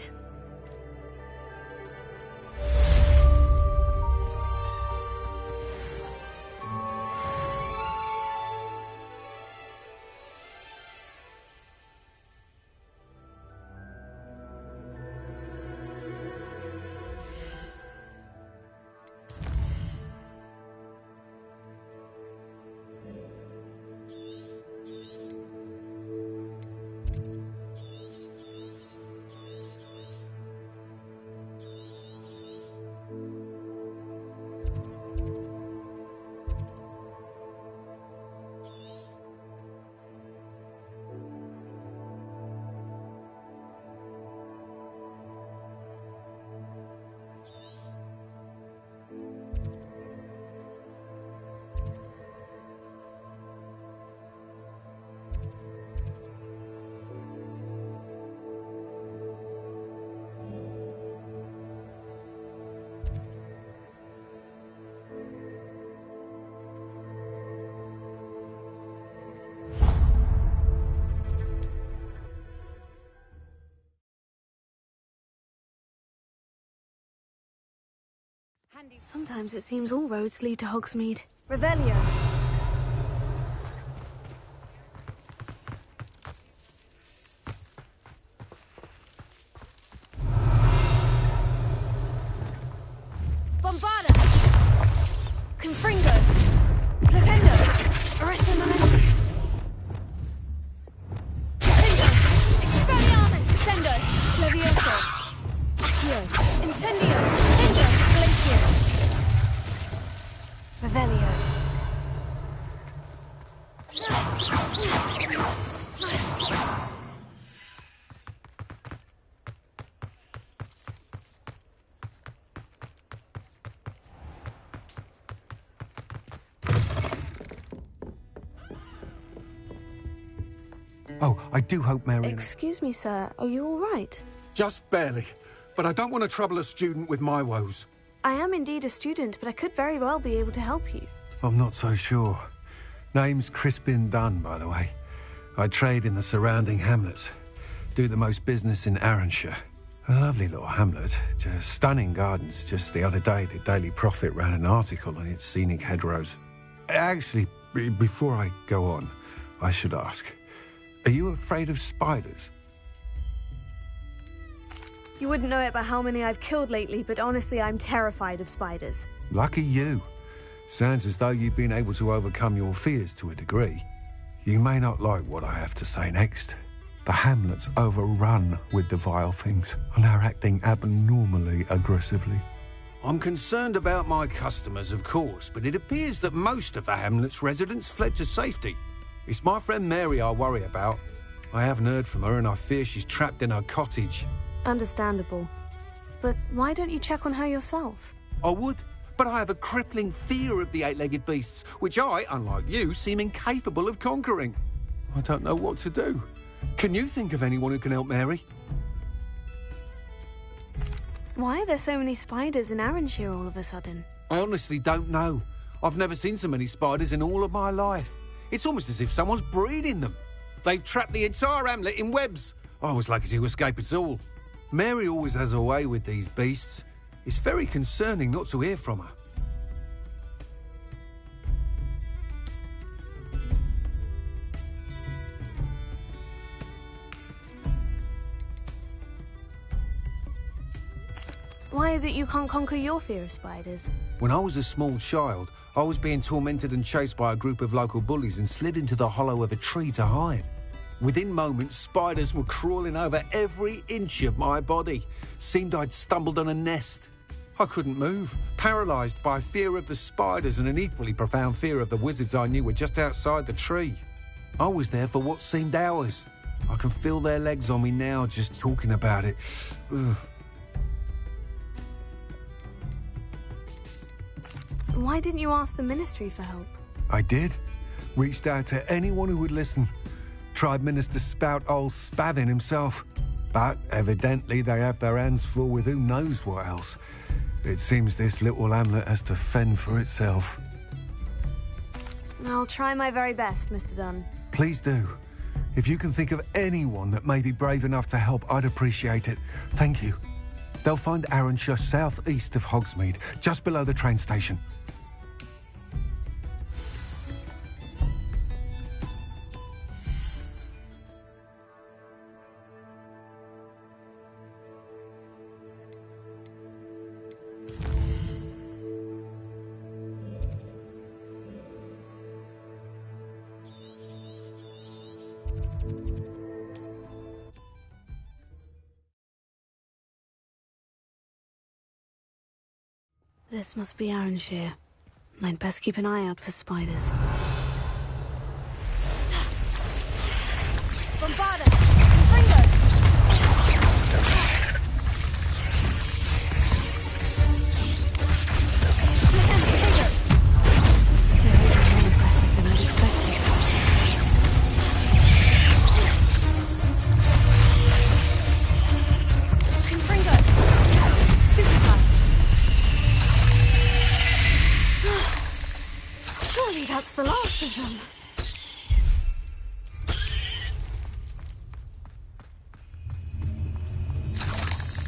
Sometimes it seems all roads lead to Hogsmeade. Revelio. Bombarda! Confringo. Flipendo. Arresto Expelliarmus! Sendo! Levioso. Accio! Incendio. Glacier! Revelio. Oh, I do hope Mary... Excuse me, sir. Are you all right? Just barely. But I don't want to trouble a student with my woes. I am indeed a student, but I could very well be able to help you. I'm not so sure. Name's Crispin Dunn, by the way. I trade in the surrounding hamlets. Do the most business in Arranshire. A lovely little hamlet. Just stunning gardens. Just the other day, the Daily Prophet ran an article on its scenic hedgerows. Actually, before I go on, I should ask, are you afraid of spiders? You wouldn't know it by how many I've killed lately, but honestly, I'm terrified of spiders. Lucky you. Sounds as though you've been able to overcome your fears to a degree. You may not like what I have to say next. The hamlet's overrun with the vile things, and are acting abnormally aggressively. I'm concerned about my customers, of course, but it appears that most of the hamlet's residents fled to safety. It's my friend Mary I worry about. I haven't heard from her, and I fear she's trapped in her cottage. Understandable. But why don't you check on her yourself? I would, but I have a crippling fear of the eight-legged beasts, which I, unlike you, seem incapable of conquering. I don't know what to do. Can you think of anyone who can help Mary? Why are there so many spiders in Arranshire all of a sudden? I honestly don't know. I've never seen so many spiders in all of my life. It's almost as if someone's breeding them. They've trapped the entire hamlet in webs. I was lucky to escape it all. Mary always has a way with these beasts. It's very concerning not to hear from her. Why is it you can't conquer your fear of spiders? When I was a small child, I was being tormented and chased by a group of local bullies and slid into the hollow of a tree to hide. Within moments, spiders were crawling over every inch of my body. Seemed I'd stumbled on a nest. I couldn't move, paralysed by fear of the spiders and an equally profound fear of the wizards I knew were just outside the tree. I was there for what seemed hours. I can feel their legs on me now just talking about it. Ugh. Why didn't you ask the Ministry for help? I did. Reached out to anyone who would listen. Tried Minister Spout old Spavin himself. But evidently they have their hands full with who knows what else. It seems this little hamlet has to fend for itself. I'll try my very best, Mr. Dunn. Please do. If you can think of anyone that may be brave enough to help, I'd appreciate it. Thank you. They'll find Arrowshire southeast of Hogsmeade, just below the train station. This must be Arrowshire. I'd best keep an eye out for spiders. Bombarda! Confringo! They're more impressive than I'd expected. Confringo! Stupefy! Surely that's the last of them.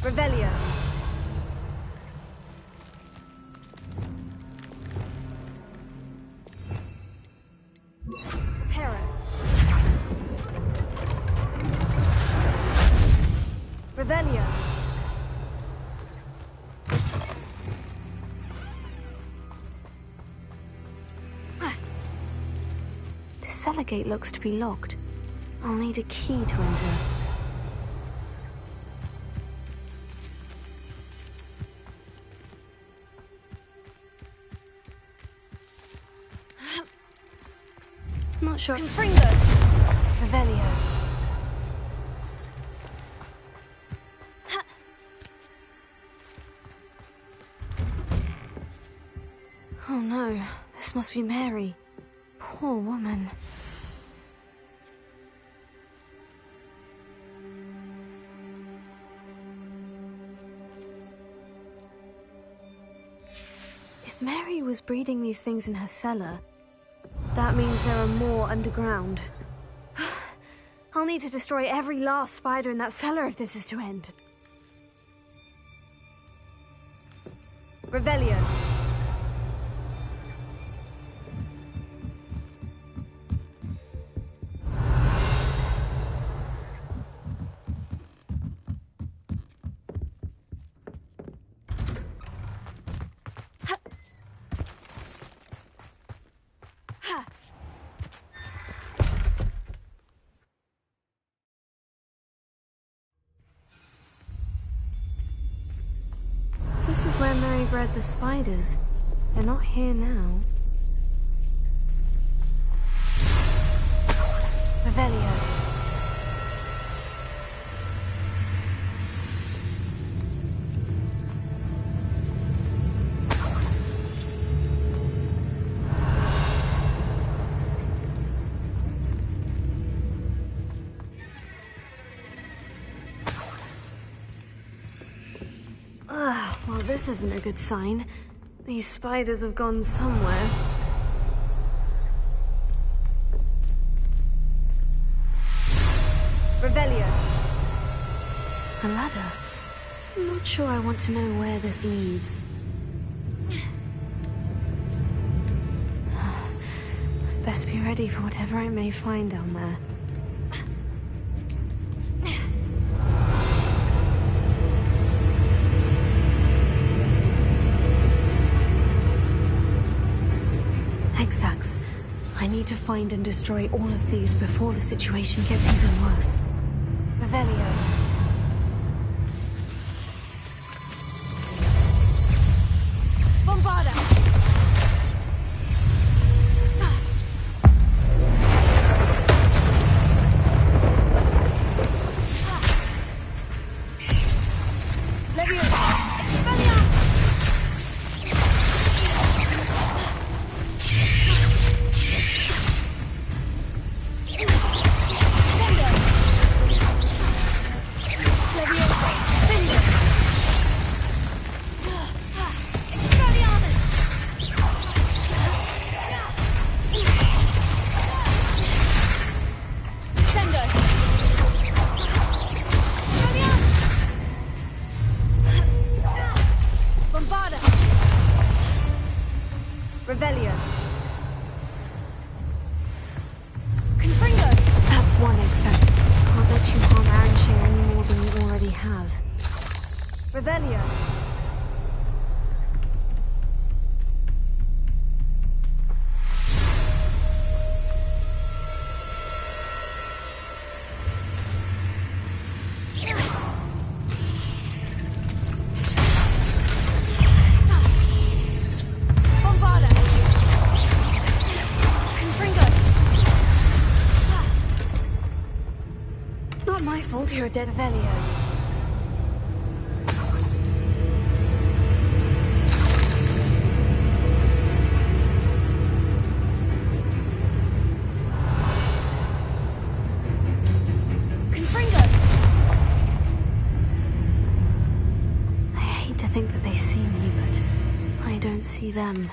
Revelio! Hera! Revelio! The cellar gate looks to be locked. I'll need a key to enter. Not sure. Confringo! Revelio. Oh no, this must be Mary. Poor woman. If Mary was breeding these things in her cellar, that means there are more underground. I'll need to destroy every last spider in that cellar if this is to end. Revelio! This is where Mary bred the spiders. They're not here now. Revelio. Well, this isn't a good sign. These spiders have gone somewhere. Revelio! A ladder. I'm not sure I want to know where this leads. Best be ready for whatever I may find down there. to find and destroy all of these before the situation gets even worse. Revelio. Bombarda! Revelio. Confringo! That's one except I'll let you harm Aranshare any more than you already have. Revelio. Not my fault you're a dead Revelio. I hate to think that they see me, but I don't see them.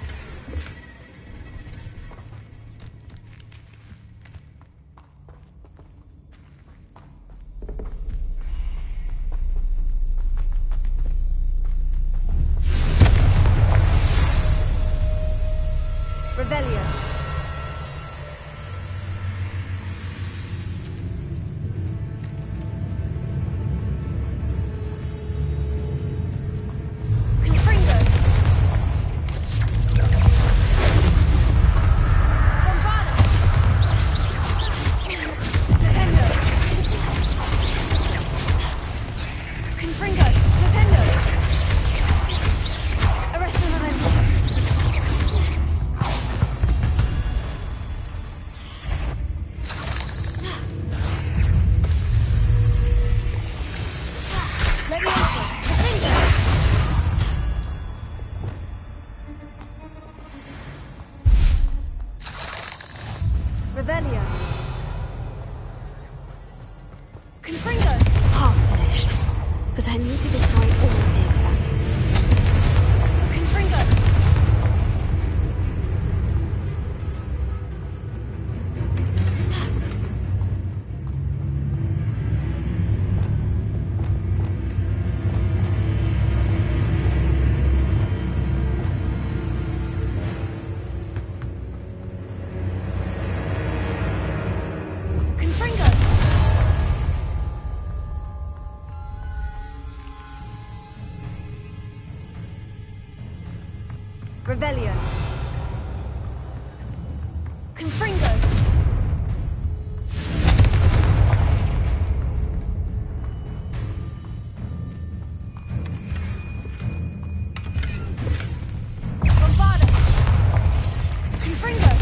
Revelio. Confringo. Bombarda. Dependo. Confringo. Dependo. Arresto Memento. Revelio. Confringo. Half finished, but I need to destroy all of the exams. Confringo. Revelio. Confringo. Bombarda. Confringo.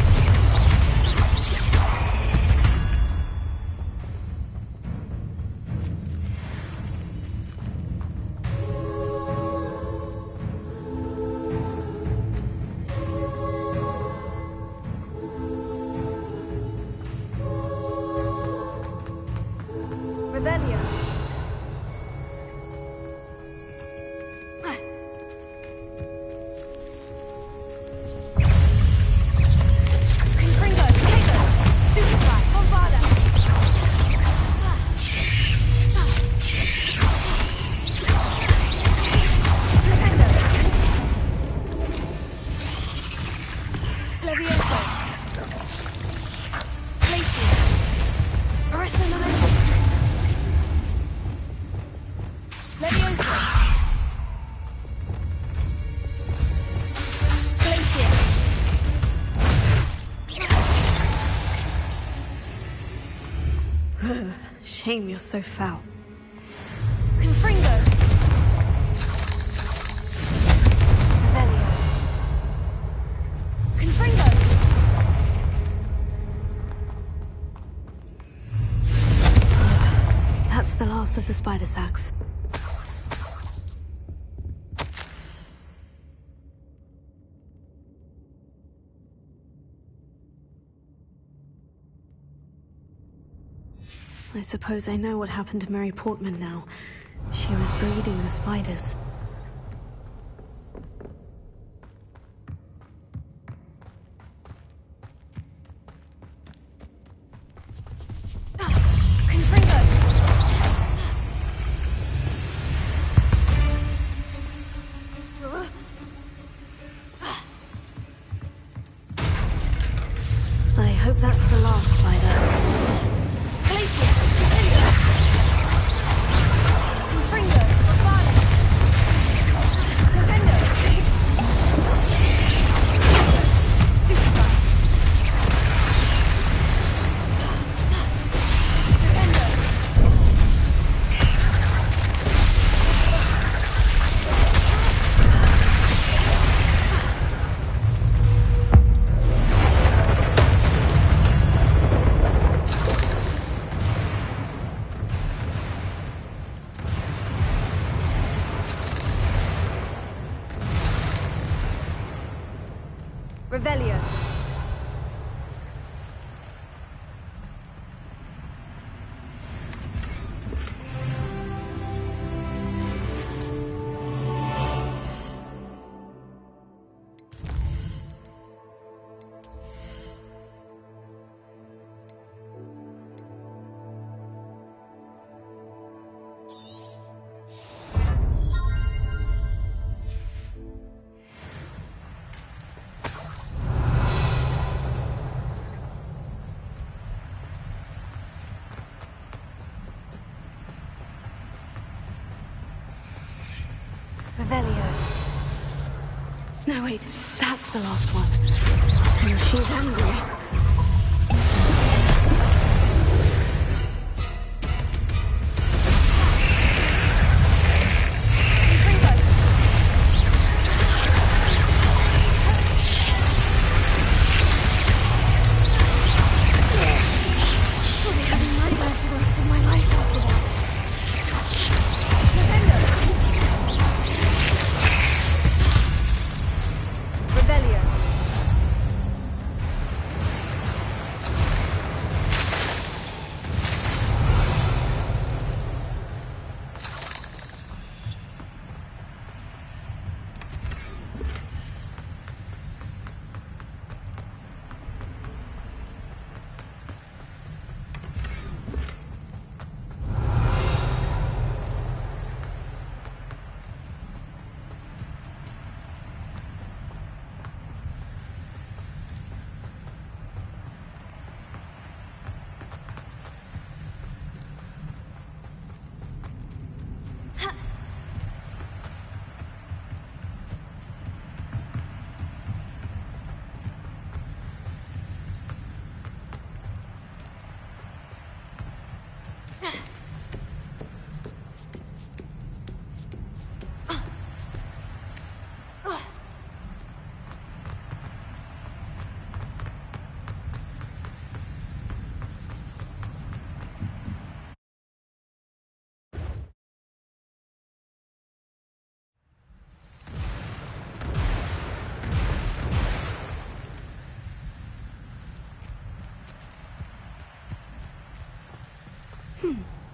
shame you're so foul. Confringo! Revelio. Confringo! That's the last of the spider sacks. I suppose I know what happened to Mary Portman now. She was breeding the spiders. I hope that's the last spider. Revelio. Revelio. No, wait. That's the last one. And she's angry. I'll be having nightmares for the rest of my life after that. Revelio.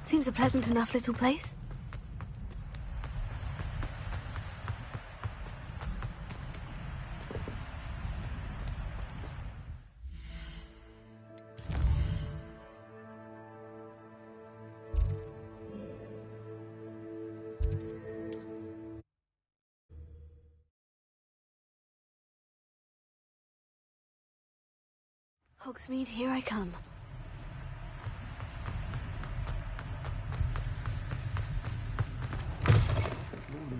Seems a pleasant enough little place. Hogsmeade, here I come.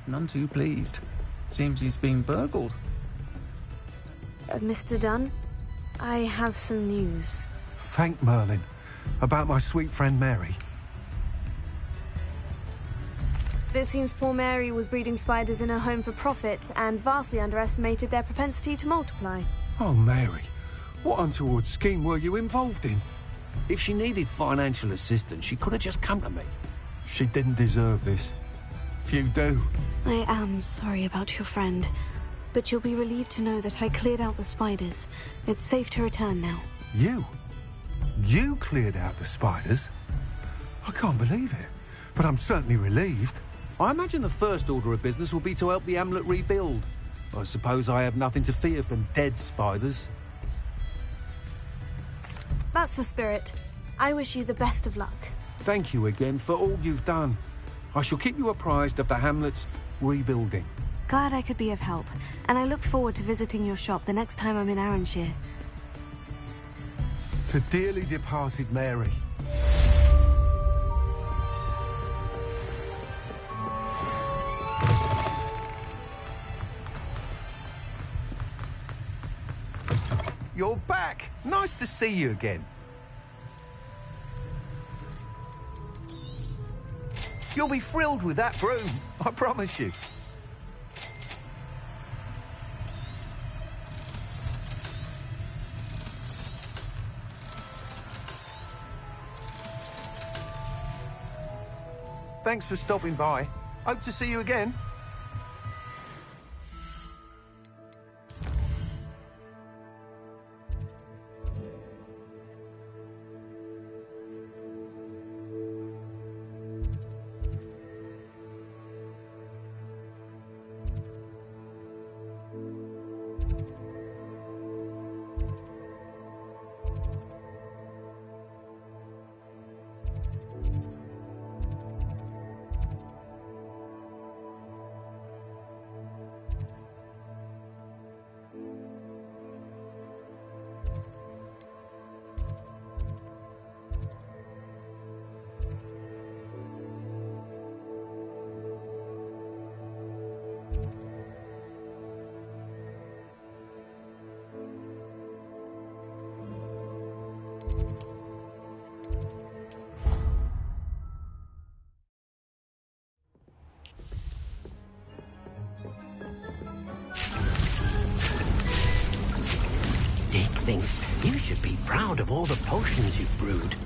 None too pleased. Seems he's been burgled. Mr. Dunn, I have some news. Thank Merlin. About my sweet friend Mary. It seems poor Mary was breeding spiders in her home for profit and vastly underestimated their propensity to multiply. Oh, Mary, what untoward scheme were you involved in? If she needed financial assistance, she could have just come to me. She didn't deserve this. Few do. I am sorry about your friend, but you'll be relieved to know that I cleared out the spiders. It's safe to return now. You? You cleared out the spiders? I can't believe it, but I'm certainly relieved. I imagine the first order of business will be to help the hamlet rebuild. I suppose I have nothing to fear from dead spiders. That's the spirit. I wish you the best of luck. Thank you again for all you've done. I shall keep you apprised of the hamlet's rebuilding. Glad I could be of help, and I look forward to visiting your shop the next time I'm in Arranshire. To dearly departed Mary. You're back! Nice to see you again. You'll be thrilled with that broom, I promise you. Thanks for stopping by. Hope to see you again. Dick thinks you should be proud of all the potions you've brewed.